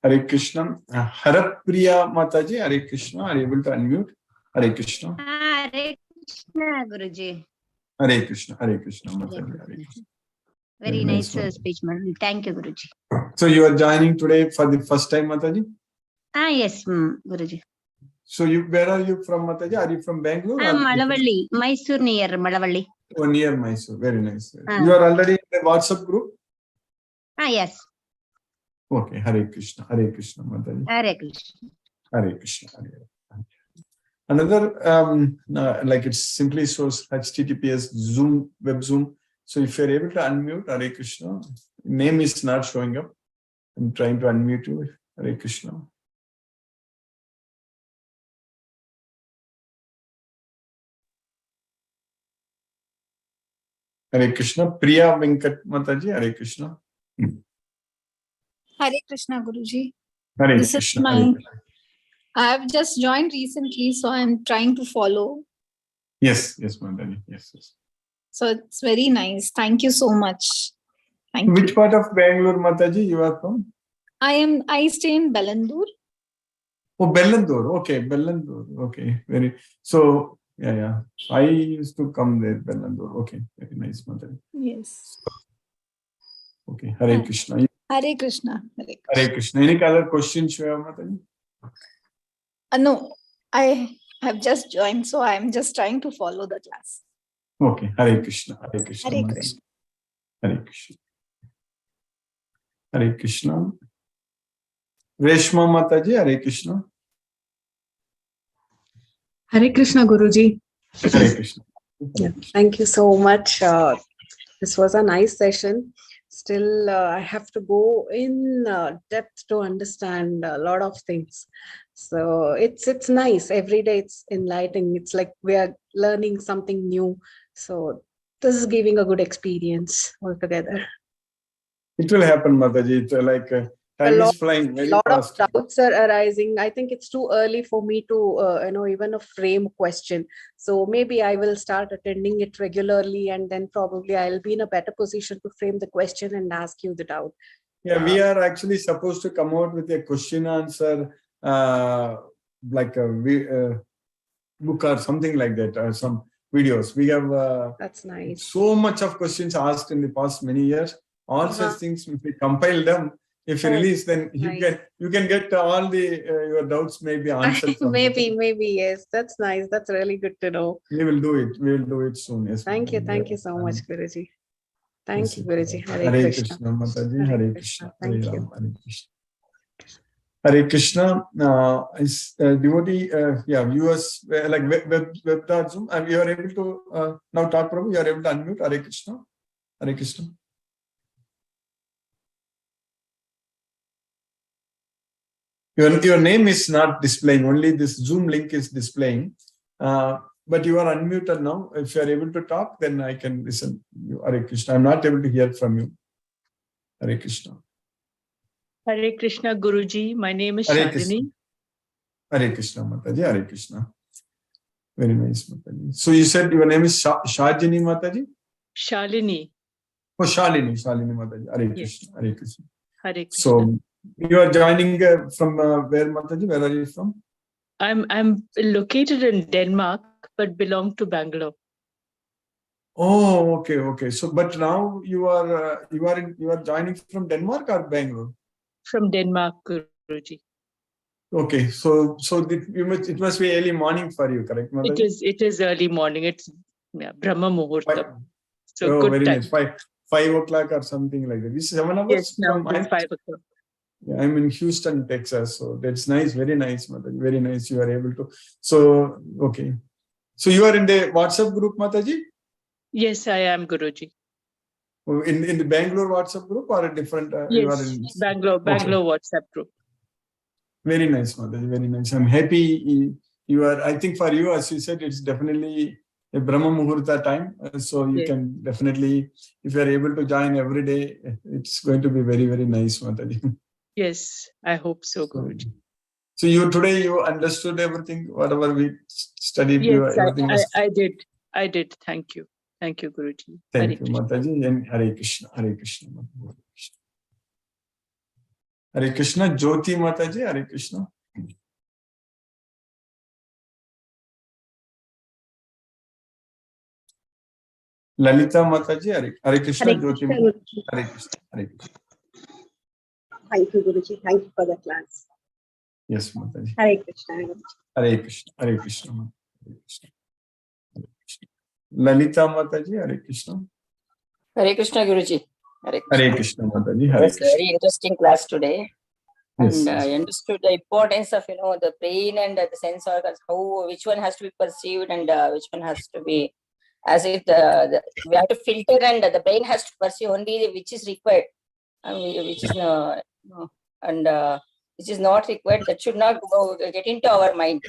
Hare Krishna. Harapriya Mataji, Hare Krishna. Are you able to unmute? Hare Krishna. Hare Krishna, Guruji. Hare Krishna, Hare Krishna, Mataji. Hare Krishna. Very nice speech, madam. Thank you, Guruji. So you are joining today for the first time, Mataji? Yes, Guruji. So where are you from, Mataji? Are you from Bangalore? Malavalli, Mysore near Malavalli. Oh, near Mysore. Very nice. You are already in the WhatsApp group? Yes. Okay, Hare Krishna, Hare Krishna, Mataji. Hare Krishna. Hare Krishna, Hare Krishna. Another, like it simply shows HTTPS Zoom, web Zoom. So if you're able to unmute, Hare Krishna, name is not showing up. I'm trying to unmute you, Hare Krishna. Hare Krishna, Priya Venkat Mataji, Hare Krishna. Hare Krishna, Guruji. Hare This Krishna. is my. Hare Krishna. I have just joined recently, so I'm trying to follow. Yes, Mataji. Yes. So it's very nice. Thank you so much. Thank Which you. part of Bangalore, Mataji, you are from? I stay in Bellandur. Oh, Bellandur. Okay, Bellandur. Okay, so yeah. I used to come there, Bellandur. Okay, very nice, Mataji. Yes. Okay, Hare Krishna. Hare Krishna. Hare Krishna. Any other questions you have, Mataji? No, I have just joined, so I'm just trying to follow the class. Okay, Hare Krishna. Hare Krishna. Hare Mataji. Krishna. Hare Krishna. Hare Krishna. Reshma Mataji, Hare Krishna. Hare Krishna, Guruji. Hare Krishna. Yeah, thank you so much. This was a nice session. Still, I have to go in depth to understand a lot of things. So it's nice. Every day it's enlightening. It's like we are learning something new. So this is giving a good experience altogether. It will happen, Mataji. It's like time is flying very lot fast. of doubts are arising. I think it's too early for me to even a frame question. So maybe I will start attending it regularly, and then probably I'll be in a better position to frame the question and ask you the doubt. Yeah, we are actually supposed to come out with a question answer, like a book or something like that, or some videos. We have That's nice. So much of questions asked in the past many years. All such things, if we compile them, if you release, then you can get all the your doubts may be answered. maybe yes. That's nice. That's really good to know. We will do it. We will do it soon. Yes. Thank you so much, Guruji. Thank you, Guruji. Hare Krishna, Mataji. Hare Krishna. Thank you. Hare Krishna. Hare Krishna. Is devotee, viewers like web.zoom. You are able to now talk, Prabhu. You are able to unmute. Hare Krishna. Hare Krishna. Your name is not displaying. Only this Zoom link is displaying. But you are unmuted now. If you are able to talk, then I can listen. Hare Krishna. I'm not able to hear from you. Hare Krishna. Hare Krishna, Guruji. My name is Shalini. Hare Krishna, Mataji. Hare Krishna. Very nice, Mataji. So you said your name is Shajini, Mataji? Shalini. Oh, Shalini Mataji. Hare Krishna. Hare Krishna. Hare Krishna. So you are joining from where, Mataji? Where are you from? I'm located in Denmark, but belong to Bangalore. Oh, okay. So, but now you are joining from Denmark or Bangalore? From Denmark, Guruji. Okay, so it must be early morning for you, correct, Mataji? It is early morning. It's Yeah, Brahma Muhurtam. So Oh, good very time. nice. 5 o'clock or something like that. This is 7 hours Yes, now from it is 5 o'clock. I'm in Houston, Texas. So that's nice. Very nice, Mataji. Very nice. You are able to. So, okay. So you are in the WhatsApp group, Mataji? Yes, I am, Guruji. In the Bangalore WhatsApp group or a different? You are Yes, in Bangalore WhatsApp group. Very nice, Mataji. Very nice. I'm happy you are. I think for you, as you said, it's definitely a Brahma Muhurta time. So you Yes. can definitely, if you are able to join every day, it's going to be very, very nice, Mataji. Yes, I hope so, Guruji. So today you understood everything, whatever we studied, Yes, everything was. I did. I did. Thank you. Thank you, Guruji. Thank you, Mataji. And Hare Krishna. Hare Krishna. Hare Krishna. Jyoti Mataji. Hare Krishna. Lalita Mataji. Hare Krishna. Hare Jyoti Krishna, Mataji. Guruji. Hare Krishna. Hare Krishna. Thank you, Guruji. Thank you for the class. Yes, Mataji. Hare Krishna. Hare Krishna. Hare Krishna. Hare Krishna. Hare Krishna. Lalita Mataji. Hare Krishna. Hare Krishna, Guruji. Hare Krishna. Hare Krishna Mataji. It Hare was a Krishna. very interesting class today. Yes, And yes. I understood the importance of, the brain and the sense organs, which one has to be perceived and which one has to be, as if we have to filter, and the brain has to perceive only which is required, and which is which is not required, that should not get into our mind.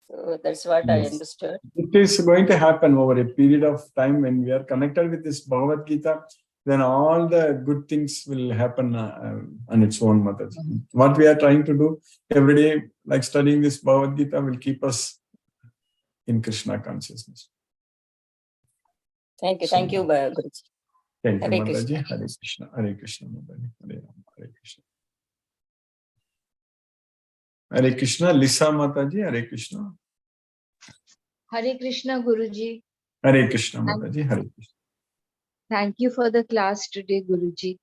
So that's what I Yes. understood. It is going to happen over a period of time when we are connected with this Bhagavad Gita. Then all the good things will happen on its own, Mataji. What we are trying to do every day, like studying this Bhagavad Gita, will keep us in Krishna consciousness. Thank you. Thank you, Guruji. Thank you, Hare Mataji. Krishna. Hare Krishna. Hare Krishna, Mataji. Hare Rama. Hare Krishna. Hare Krishna. Lisa Mataji. Hare Krishna. Hare Krishna, Guruji. Hare Krishna, Mataji. Hare Krishna. Thank you for the class today, Guruji.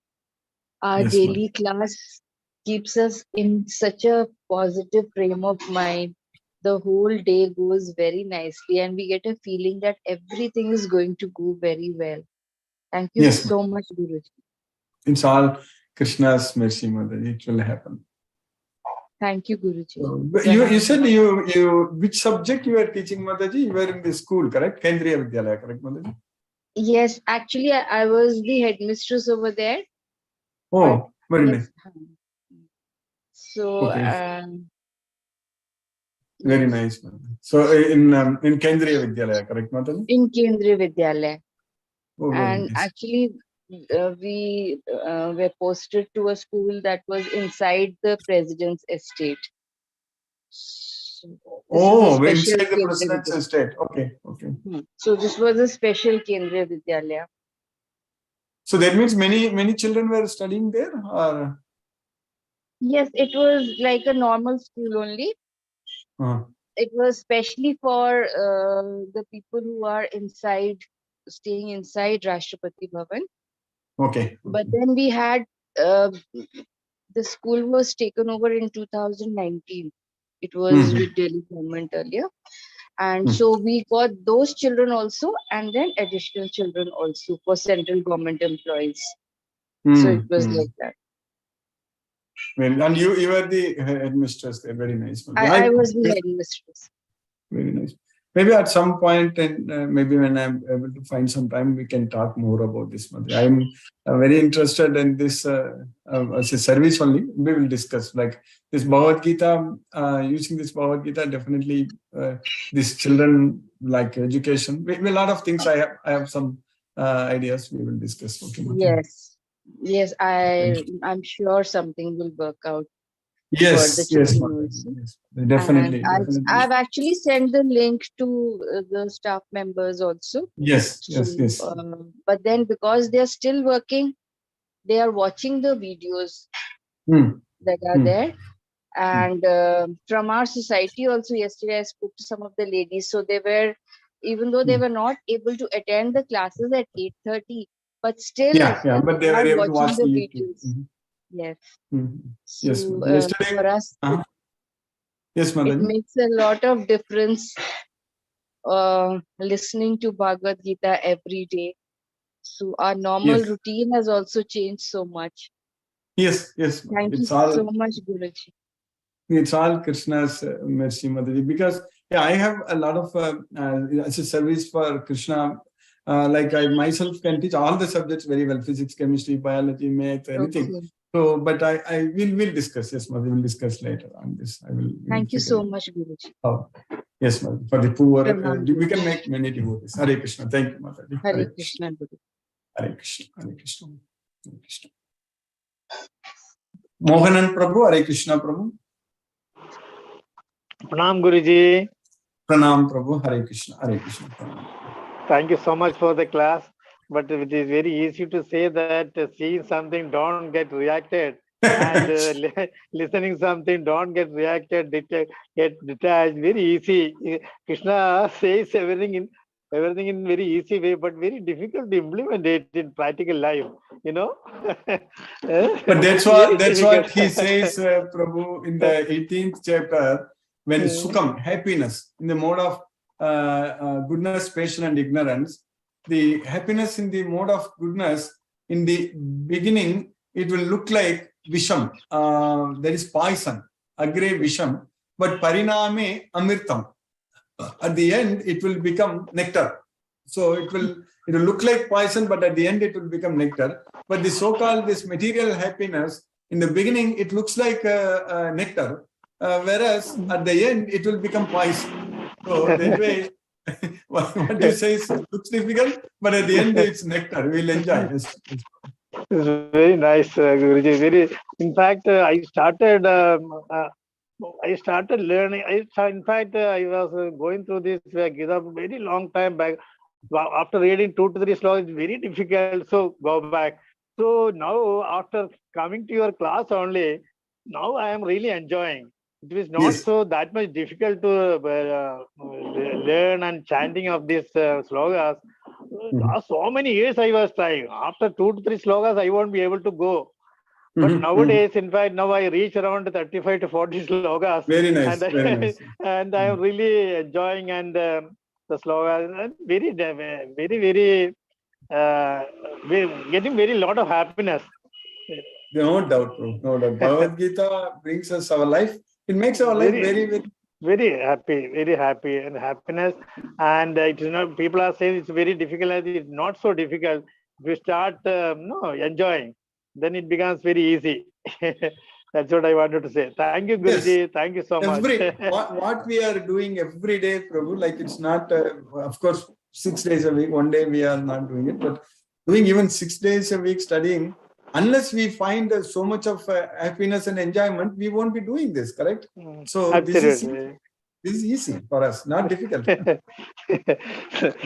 Our Yes, daily class keeps us in such a positive frame of mind. The whole day goes very nicely, and we get a feeling that everything is going to go very well. Thank you Yes, so much, Guruji. it's all Krishna's mercy, Mataji. It will happen. Thank you, Guruji. But you said you which subject you are teaching, Mataji? You were in the school, correct? Kendriya Vidyalaya, correct, Mataji? Yes, actually, I was the headmistress over there. Oh, very nice. So, Okay. Very nice, Mataji. So in Kendriya Vidyalaya, correct, Mataji? in Kendriya Vidyalaya. Oh, very And nice. actually, we were posted to a school that was inside the president's estate. So Oh, we're this is a inside the special president's Kendriya estate. Okay, okay. Vidyalaya. So this was a special Kendriya Vidyalaya. So that means many children were studying there, or? Yes, it was like a normal school only. It was specially for the people who are staying inside Rashtrapati Bhavan. Okay. But then we had, the school was taken over in 2019. It was with Delhi government earlier. And so we got those children also, and then additional children also for central government employees. So it was like that. Well, and you were the headmistress there. Very nice. I was the headmistress. Very nice. Maybe at some point, and maybe when I'm able to find some time, we can talk more about this. I'm very interested in this as a service only. We will discuss like this Bhagavad Gita. Using this Bhagavad Gita, definitely these children like education. A lot of things. I have some ideas. We will discuss. Okay. Yes. I'm sure something will work out. Yes, yes, definitely. I've actually sent the link to the staff members also. Yes. But then because they're still working, they are watching the videos that are there. And from our society also, yesterday I spoke to some of the ladies. So they were, even though they were not able to attend the classes at 8:30, but still but they were able to watch the videos. Yes. Yes, so, yesterday. For us, Yes, it makes a lot of difference listening to Bhagavad Gita every day. So our normal Yes. routine has also changed so much. Yes, yes. Thank you It's all, so much, Guruji. it's all Krishna's mercy, Mataji. Because yeah, I have a lot of as a service for Krishna. Like I myself can teach all the subjects very well: physics, chemistry, biology, math, anything. Okay. So, but I will discuss. Yes, Mataji, we'll discuss later on this. Thank you so much, Guruji. Oh, yes, Mataji. For the poor, Pranam, we can make many devotees. Hare Krishna. Thank you, Mataji. Hare Krishna, Guruji. Hare Krishna. Hare Krishna. Hare Krishna. Mohanan Prabhu, Hare Krishna Prabhu. Pranam Guruji. Pranam Prabhu, Hare Krishna, Hare Krishna. Thank you so much for the class. But it is very easy to say that seeing something, don't get reacted. And listening something, don't get reacted, get detached. Very easy. Krishna says everything in very easy way, but very difficult to implement it in practical life. You know. But that's what he says, Prabhu, in the 18th chapter, when Sukham, happiness, in the mode of goodness, passion, and ignorance. The happiness in the mode of goodness, in the beginning, it will look like Visham. There is poison, Agre Visham, but Pariname Amirtam. At the end, it will become nectar. So it will look like poison, but at the end, it will become nectar. But the so-called this material happiness, in the beginning, it looks like nectar, whereas at the end, it will become poison. So that way, what you say looks difficult, but at the end, it's nectar. We'll enjoy this. It's very nice, Guruji. In fact, I started learning. In fact, I was going through this Gita very long time back. After reading 2 to 3 slokas, it's very difficult. So go back. So now, after coming to your class only, now I am really enjoying. It was not so that much difficult to learn and chanting of these slokas. So many years I was trying. After 2 to 3 slokas, I won't be able to go. But nowadays, in fact, now I reach around 35 to 40 slokas. Very nice. Very nice. And I am really enjoying and the slokas. Very, we're getting very lot of happiness. No doubt, bro. No doubt. Bhagavad Gita brings us our life. It makes our life very happy and happiness. And it is not, people are saying it's very difficult. It's not so difficult. If you start enjoying, then it becomes very easy. That's what I wanted to say. Thank you, Guruji. Yes. Thank you so much. What we are doing every day, Prabhu, like it's not, of course, 6 days a week, one day we are not doing it, but doing even 6 days a week studying, unless we find so much of happiness and enjoyment, we won't be doing this, correct? So this is easy for us, not difficult. We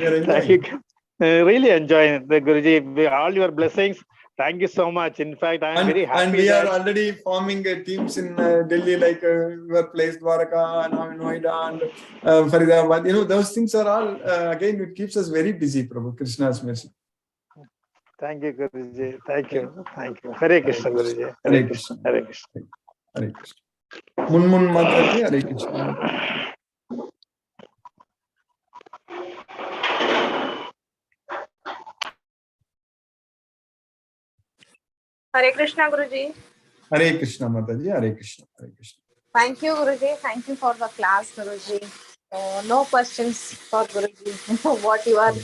are enjoying. Really enjoying the Guruji. All your blessings. Thank you so much. In fact, I am very happy. And we are already forming teams in Delhi, like your place, Dwaraka, now in Noida, and Faridabad. You know, those things are all, again, it keeps us very busy, Prabhu. Krishna's mercy. Thank you, Guruji. Thank you. Thank you. Hare Krishna, Guruji. Hare Krishna. Hare Krishna. Hare Krishna. Mun Mataji, Hare Krishna. Hare Krishna, Guruji. Hare Krishna, Mataji. Hare Krishna. Hare Krishna. Thank you, Guruji. Thank you for the class, Guruji. No questions for Guruji. What you are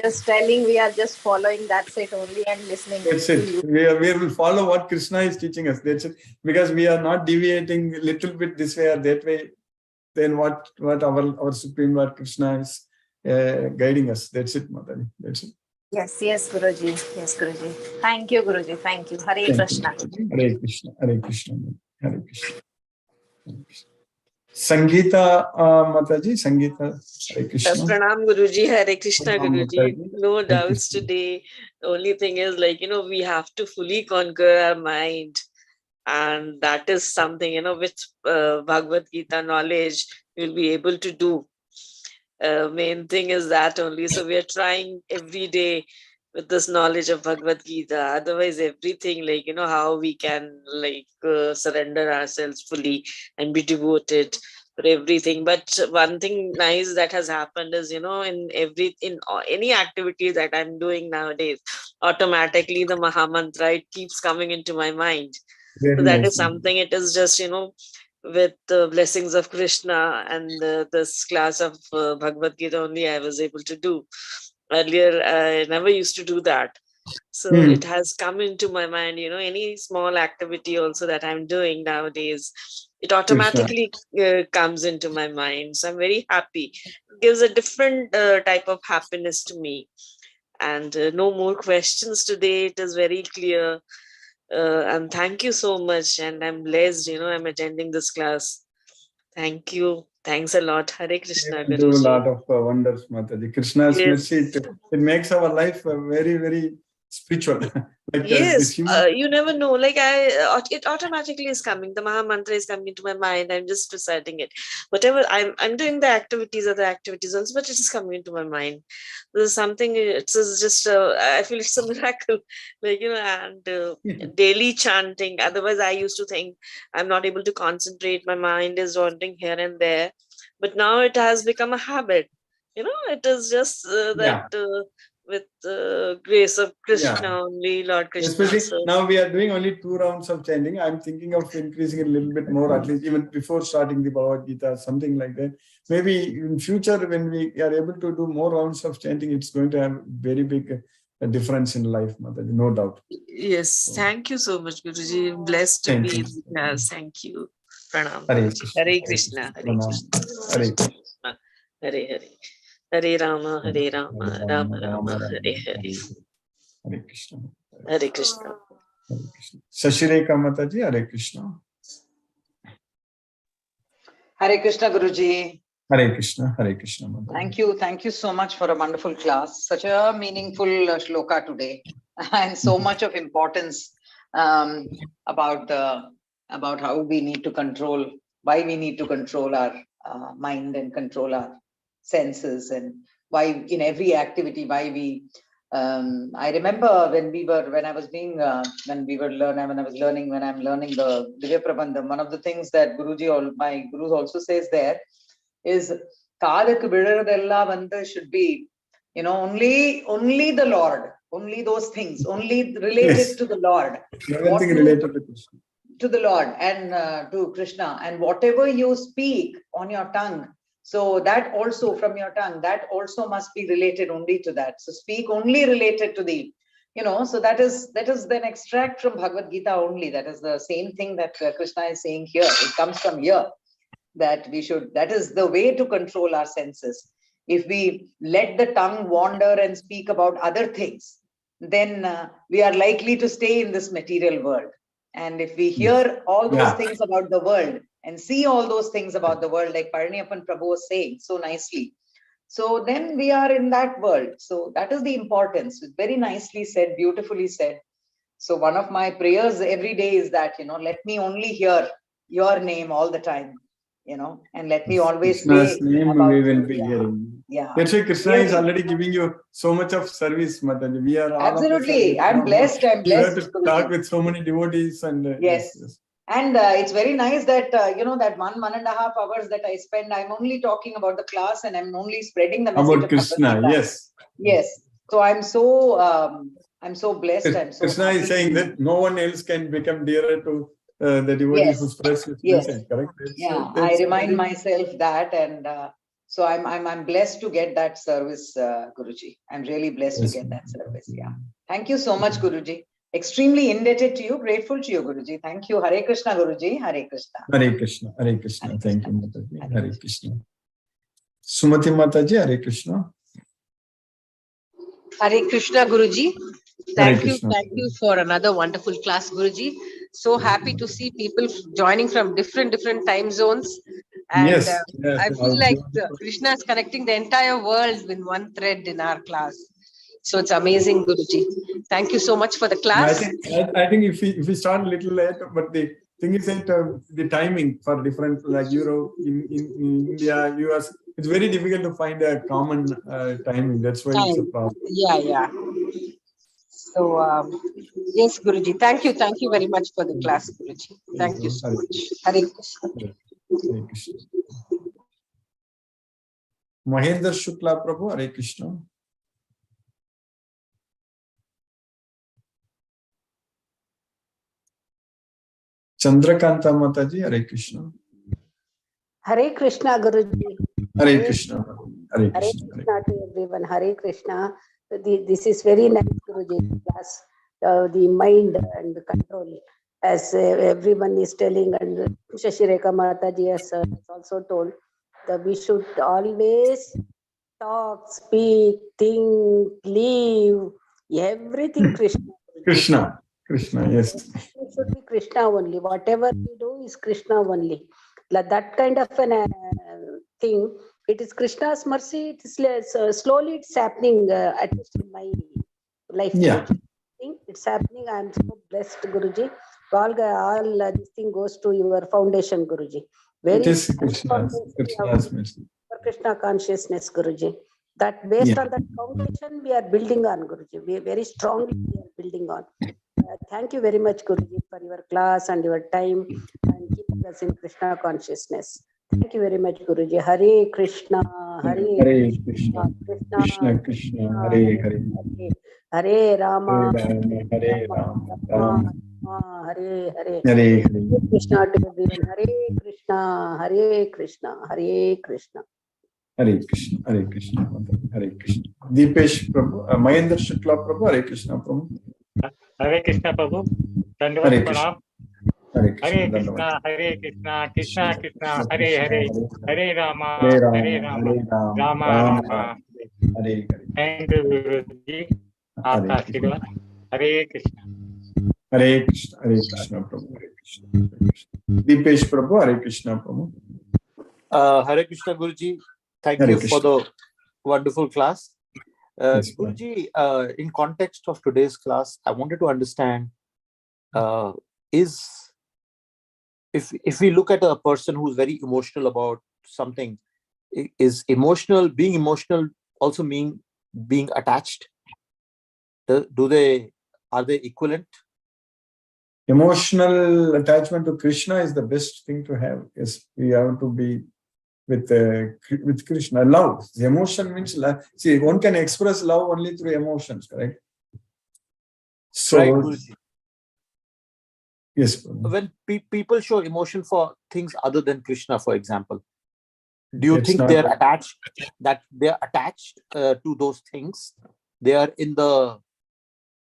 just telling, we are just following. That's it only, and listening. That's it. We will follow what Krishna is teaching us. That's it. Because we are not deviating a little bit this way or that way. Then what our Supreme Lord Krishna is guiding us. That's it, Mataji. That's it. Yes, Guruji. Yes, Guruji. Thank you, Guruji. Thank you. Hare Krishna. Hare Krishna. Hare Krishna. Hare Krishna. Sangeeta Mataji, Sangeeta, Hare Krishna. Pranam Guruji, Hare Krishna Guruji. No doubts today. The only thing is, we have to fully conquer our mind. And that is something, with Bhagavad Gita knowledge, we'll be able to do. Main thing is that only. So we are trying every day with this knowledge of Bhagavad Gita. Otherwise, everything how we can surrender ourselves fully and be devoted. for everything. But one thing nice that has happened is, in any activity that I'm doing nowadays, automatically the Maha Mantra, it keeps coming into my mind. Very so that nice, is something, it is just, with the blessings of Krishna and this class of Bhagavad Gita only I was able to do. Earlier, I never used to do that. So it has come into my mind, any small activity also that I'm doing nowadays, it automatically comes into my mind. So I'm very happy. It gives a different type of happiness to me. And no more questions today. It is very clear. And thank you so much. And I'm blessed, I'm attending this class. Thank you. Thanks a lot. Hare Krishna. We do a lot of wonders, Mataji. Krishna's mercy, it makes our life very, very spiritual. Like yes, you never know. Like it automatically is coming. The Maha Mantra is coming into my mind. I'm just reciting it. Whatever I'm doing the activities, other activities also, but it is coming into my mind. There's something. It's just. I feel it's a miracle. Like and daily chanting. Otherwise, I used to think I'm not able to concentrate. My mind is wandering here and there. But now it has become a habit. It is just that. With the grace of Krishna only, Lord Krishna. Especially now we are doing only 2 rounds of chanting. I'm thinking of increasing a little bit more, at least even before starting the Bhagavad Gita, something like that. Maybe in future, when we are able to do more rounds of chanting, it's going to have very big difference in life, Mataji, no doubt. Yes, thank you so much, Guruji. Blessed to be in the class. Thank you. Pranam. Hare Krishna. Hare Krishna. Hare Krishna. Hare Hare. Hare Rama, Hare Rama, Rama Rama, Hare Hare. Hare Krishna. Hare Krishna. Hare Krishna. Shashireka Mataji, Hare Krishna. Hare Krishna, Guruji. Hare Krishna, Hare Krishna. Mataji. Thank you so much for a wonderful class. Such a meaningful shloka today, and so much of importance about how we need to control, why we need to control our mind and control our senses, and why in every activity, why we I remember when I was learning the Divya Prabandham, one of the things that my Guru also says there is Kadak Vidaradella Vanda should be, only the Lord, only those things, only related to the Lord. Everything related to Krishna. To the Lord and to Krishna, and whatever you speak on your tongue, so that also from your tongue, that also must be related only to that. So speak only related to the, so that is then extract from Bhagavad Gita only. That is the same thing that Krishna is saying here. It comes from here, that that is the way to control our senses. If we let the tongue wander and speak about other things, then we are likely to stay in this material world. And if we hear all those things about the world and see all those things about the world, like Paraniappan Prabhu was saying so nicely, so then we are in that world. So that is the importance. It's very nicely said, beautifully said. So one of my prayers every day is that, let me only hear your name all the time, and let me always Krishna's say name about we will be hearing. That's why Krishna is already giving you so much of service, Mataji. We are all absolutely. I'm blessed. I'm blessed. You have to talk with so many devotees and yes. And it's very nice that that 1.5 hours that I spend, I'm only talking about the class and I'm only spreading the message about Krishna. Yes. So I'm so blessed. I'm so Krishna is saying that no one else can become dearer to the devotee who spreads his message. Correct? I remind myself that, and so I'm blessed to get that service, Guruji. I'm really blessed to get that service. Yeah. Thank you so much, Guruji. Extremely indebted to you, grateful to you, Guruji. Thank you. Hare Krishna, Guruji. Hare Krishna. Hare Krishna. Hare Krishna. Thank you, Mataji. Hare Krishna. Sumati Mataji, Hare Krishna. Hare Krishna, Guruji. Thank you for another wonderful class, Guruji. So happy to see people joining from different time zones. And I feel like Krishna is connecting the entire world with one thread in our class. So it's amazing, Guruji. Thank you so much for the class. I think if we start a little late, but the thing is that the timing for different, like Europe, in India, US, it's very difficult to find a common timing. That's why it's a problem. Yeah. So, yes, Guruji. Thank you very much for the class, Guruji. Thank you so much. Hare Krishna. Hare Krishna. Mahendra Shukla Prabhu, Hare Krishna. Chandrakanta Mataji, Hare Krishna. Hare Krishna, Guruji. Hare Krishna. Hare Hare Krishna. Krishna to everyone. Hare Krishna. This is very nice, Guruji class. The mind and the control, as everyone is telling, and Shashireka Mataji has also told, that we should always talk, speak, think, live, everything Krishna. Krishna. Krishna, yes. It should be Krishna only. Whatever we do is Krishna only. Like that kind of an thing. It is Krishna's mercy. It is slowly it's happening. At least in my life. Yeah. It's happening. I am so blessed, Guruji. All this thing goes to your foundation, Guruji. It is Krishna's mercy. For Krishna consciousness, Guruji. That based on that foundation we are building on, Guruji. We very strongly we are building on. Thank you very much, Guruji, for your class and your time and keeping us in Krishna consciousness. Thank you very much, Guruji. Hare Krishna, Hare Krishna, Krishna Krishna, Hare Hare, Hare Rama, Hare Rama, Rama Hare Hare, Hare Hare. Krishna to everyone. Hare Krishna, Hare Krishna, Hare Krishna. Hare Krishna, Hare Krishna, Hare Krishna. Deepesh Prabhu, Mahendra Shukla Prabhu, Hare Krishna Prabhu. Hare Krishna Prabhu. Hare Krishna. Hare Krishna, Hare Krishna, Krishna Krishna, Hare Hare, Hare Rama, Hare Rama, Rama Rama. Hare Hare. Thank you, Guruji. Aapka Ashirwad. Hare Krishna. Hare Krishna, Hare Krishna Prabhu, Hare Krishna. Deepesh Prabhu, Hare Krishna Prabhu. Hare Krishna Guruji. Thank Hare you Krishna. for the wonderful class. Yes, Guruji, in context of today's class, I wanted to understand, if we look at a person who's very emotional about something, is being emotional also mean being attached? Are they equivalent? Emotional attachment to Krishna is the best thing to have. Yes, we have to be with Krishna. Love. The emotion means love. See, one can express love only through emotions, correct? So, Right, Guruji. Yes. When people show emotion for things other than Krishna, for example, do you It's think not they're right. attached? That they're attached to those things? They are in the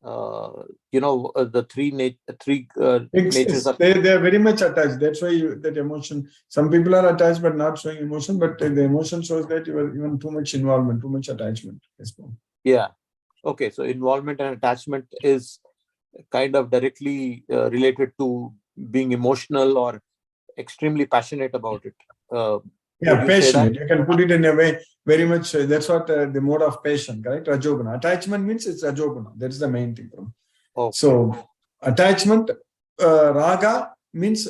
the three natures of. They are very much attached. That's why that emotion. Some people are attached but not showing emotion. But the emotion shows that you are even too much involvement, too much attachment. Yes, Yeah. Okay. So involvement and attachment is kind of directly related to being emotional or extremely passionate about it. Yeah, passionate. You can put it in a way very much. That's what the mode of passion, correct? Rajoguna. Attachment means it's Rajoguna. That's the main thing. Okay. So attachment, raga means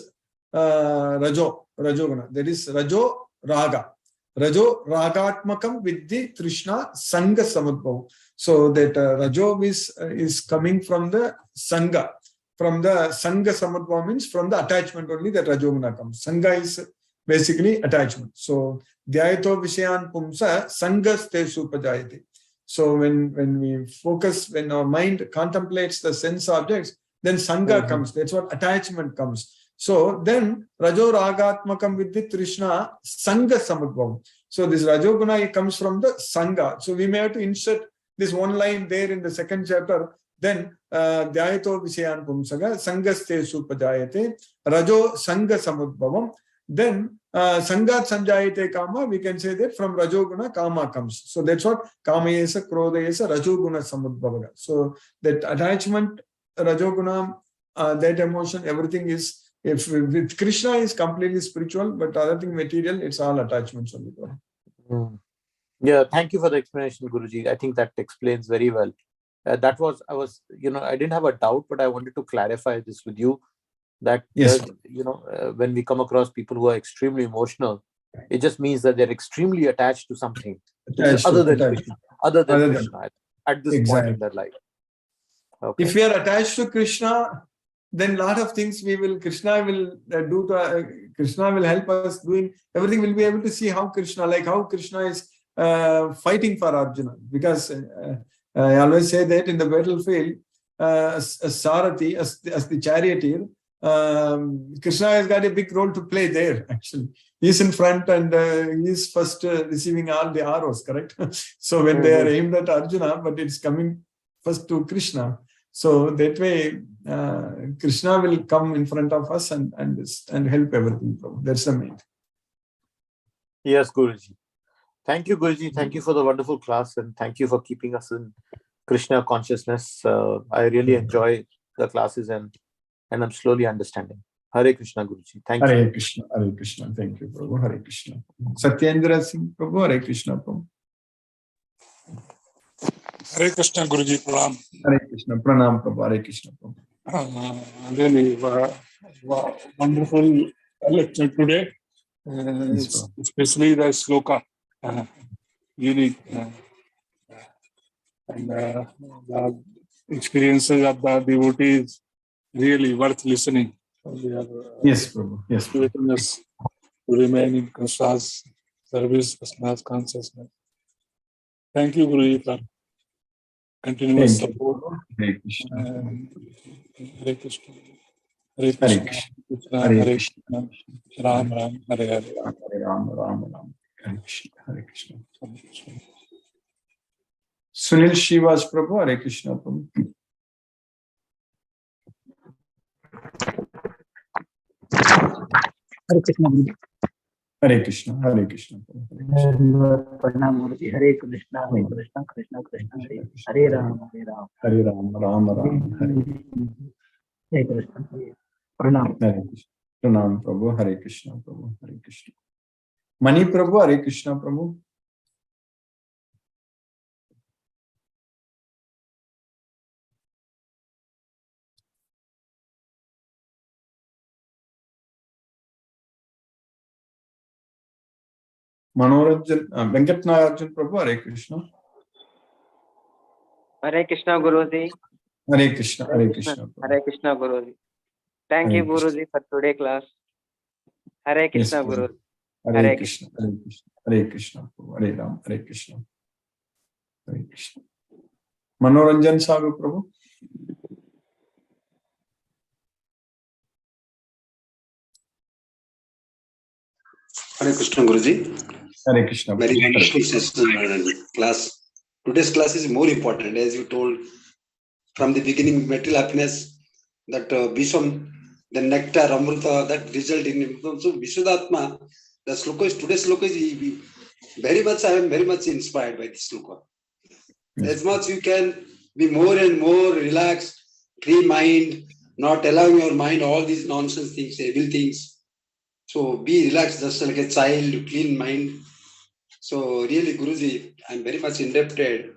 Rajoguna. That is Rajo Raga. Rajo Ragatmakam Vidhi Trishna Sangha Samudbhav. So that Rajo is coming from the Sangha. From the Sangha Samudbhav means from the attachment only that Rajoguna comes. Sangha is basically attachment. So Dhyayato Vishayan Pumsa Sangaste Supajayati. So when we focus, when our mind contemplates the sense objects, then Sangha comes. That's what attachment comes. So then Rajo Ragatmakam Vidhi Trishna Sangha Samudbhavam. So this Rajoguna comes from the Sangha. So we may have to insert this one line there in the second chapter. Then Dhyayato Vishayan Pumsaga Sangaste Supajayate Rajo Sangha Samudbhavam. Then Sangat Sanjayate Kama, we can say that from Rajoguna Kama comes. So that's what Kama Yesa, Krodha Yesa, Rajoguna Samudbhavaga. So that attachment, Rajoguna, that emotion, everything is, if with Krishna is completely spiritual, but other thing material, it's all attachments only. Yeah, thank you for the explanation, Guruji. I think that explains very well. I didn't have a doubt, but I wanted to clarify this with you. That yes. When we come across people who are extremely emotional, it just means that they're extremely attached to something other than Krishna at this point in their life. Okay. If we are attached to Krishna, then a lot of things Krishna will Krishna will help us doing everything. We'll be able to see how Krishna is fighting for Arjuna, because I always say that in the battlefield, as Sarathi, as the charioteer, Krishna has got a big role to play there, actually. He's in front and he's first receiving all the arrows, correct? So when they are aimed at Arjuna, but it's coming first to Krishna. So that way, Krishna will come in front of us and help everything. That's the main. Yes, Guruji. Thank you, Guruji. Thank you for the wonderful class, and thank you for keeping us in Krishna consciousness. I really enjoy the classes, and I'm slowly understanding. Hare Krishna, Guruji. Thank you. Hare Krishna, Hare Krishna. Thank you, Prabhu. Hare Krishna. Satyendra Singh, Prabhu. Hare Krishna, Prabhu. Hare Krishna, Guruji. Pranam. Hare Krishna. Pranam, Prabhu. Hare Krishna, Prabhu. Really wonderful lecture today. Especially the sloka. Unique. And the experiences of the devotees really worth listening. We are, yes, Prabhu. Yes, Prabhu. Us to remain in Krishna's service, Krishna's consciousness. Thank you, Guruji, for continuous support. Hare Krishna. Hare Krishna. Hare Krishna. Hare Krishna. Ram Ram. Hare Hare. Hare Ram, Ram Ram. Hare Krishna. Hare Krishna. Sunil Shivas, Prabhu. Hare Krishna, Prabhu. Hare Krishna, Guruji. Hare Krishna, Hare Krishna. Pranam, Guruji. Hare Krishna, Hare Krishna, Krishna Krishna, Hare Ram, Hare Ram. Hare Ram, Ram Ram. Hare Krishna. Pranam. Hare Krishna. Pranam, Prabhu. Hare Krishna, Prabhu. Hare Krishna. Mani, Prabhu. Hare Krishna, Prabhu. Manoranjan, Venkat Nagarjun, Prabhu. Hare Krishna. Hare Krishna, Guruji. Hare Krishna, Hare Krishna. Hare Krishna, Guruji. Thank you, Guruji, for today class. Hare Krishna, Guruji. Hare Krishna, Hare Krishna, Hare Krishna, Hare Ram, Hare Krishna. Hare Krishna. Manoranjan Sagu, Prabhu. Hare Krishna, Guruji. Hare Krishna. Very wonderful session class. Today's class is more important, as you told from the beginning, material happiness, that Bisham, the nectar, Amrita, that result in him. So Vishuddhatma, the sloka is, today's sloka is very much, I am very much inspired by this sloka. Yes. As much you can be more and more relaxed, free mind, not allowing your mind all these nonsense things, evil things. So be relaxed, just like a child, clean mind. So really, Guruji, I'm very much indebted.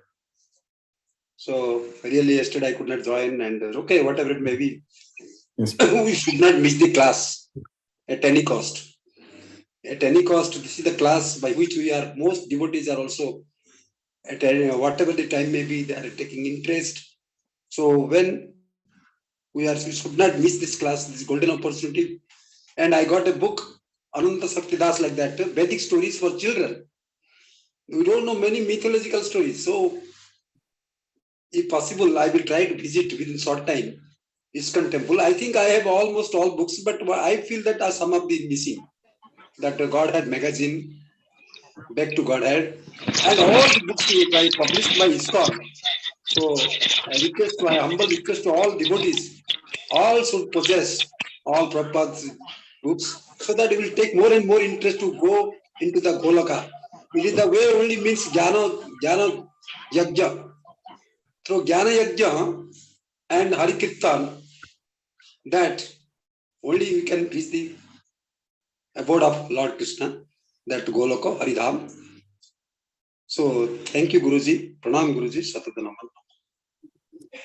So really, yesterday I could not join, and okay, whatever it may be. Yes. We should not miss the class at any cost. At any cost, this is the class by which we are, most devotees are also, at whatever the time may be, they are taking interest. So when we should not miss this class, this golden opportunity. And I got a book, Ananta Saktidas, like that, Vedic stories for children. We don't know many mythological stories. So if possible, I will try to visit within short time ISKCON temple. I think I have almost all books, but I feel that some of these missing. That Godhead magazine, Back to Godhead, and all the books published by ISKCON. So my humble request to all devotees, all should possess all Prabhupada's books, so that it will take more and more interest to go into the Goloka. It is the way only means Jnana Yajna. Through Jnana Yajna and Hari Kirtan, that only we can reach the abode of Lord Krishna, that Goloka, Haridham. So thank you, Guruji. Pranam, Guruji. Satadanam.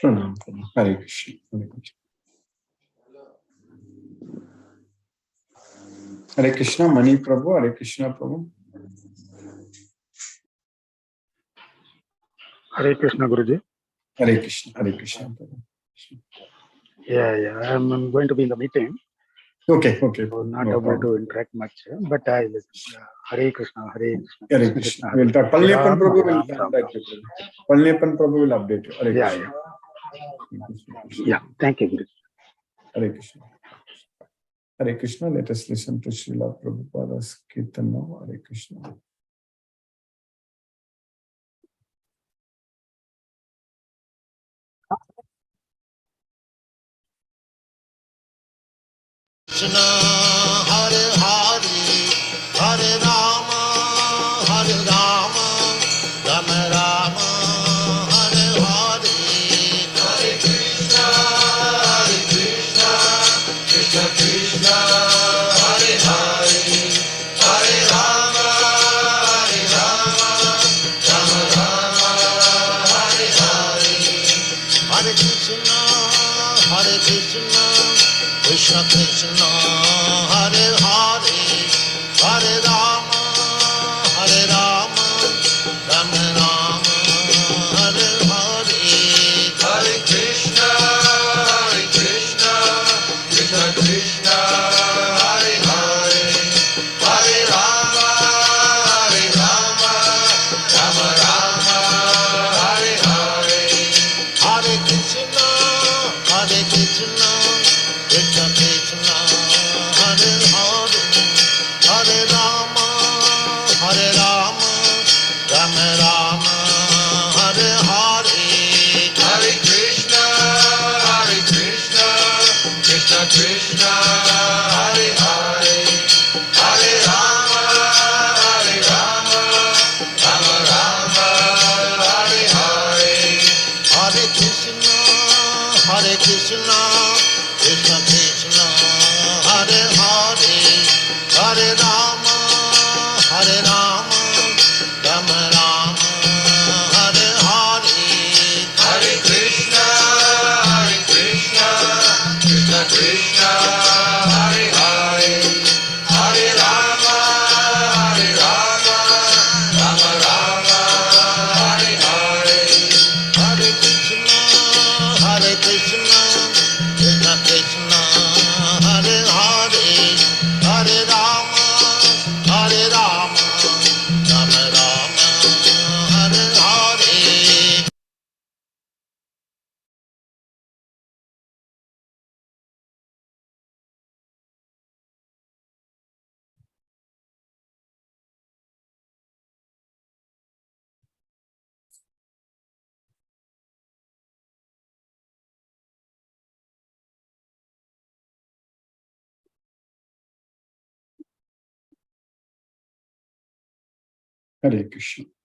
Pranam. Hare Krishna. Hare Krishna. Hare Krishna, Mani Prabhu. Hare Krishna, Prabhu. Hare Krishna, Guruji. Hare Krishna, Hare Krishna. Yeah, I'm going to be in the meeting. Okay, okay. So not No able problem. to interact much, but I listen. Hare Krishna, Hare Krishna, Hare Krishna Krishna. Krishna, We'll talk. Hare Palniappan Ram, Prabhu Hare will Ram, Ram contact Ram. you. Palniappan Prabhu will update you. Hare Yeah, Krishna. yeah. Thank you, Guru. Hare Krishna. Hare Krishna. Let us listen to Srila Prabhupada's Kirtan now. Hare Krishna. Krishna, Hare Hare, Hare Rama, Hare Rama, Rama Rama, Hare Hare, Hare Krishna, Krishna Krishna, Hare Hare, Hare Rama, Rama Rama, Hare Hare, Hare Krishna, Krishna Krishna, Hare Hare, Hare Rama, Rama Rama, Hare Hare, Hare Krishna, Krishna Krishna, Hare Hare, Hare Rama, Rama Rama, Hare Hare, Hare Krishna, Krishna Krishna, Hare Hare, Hare Rama, Rama Rama, Hare Hare, Hare Krishna, Krishna Krishna, Hare Hare, Hare Rama, Rama Rama, Hare Hare, Hare Krishna, Krishna Krishna, Hare Hare, Hare Rama, Rama Rama, Hare Hare, Hare Krishna, Krishna Krishna, Hare Hare, Hare Rama, Rama Rama, Hare Hare, Hare Krishna, Krishna Krishna, Hare Hare, Hare Rama, Rama Rama, Hare Hare. Hare Krishna.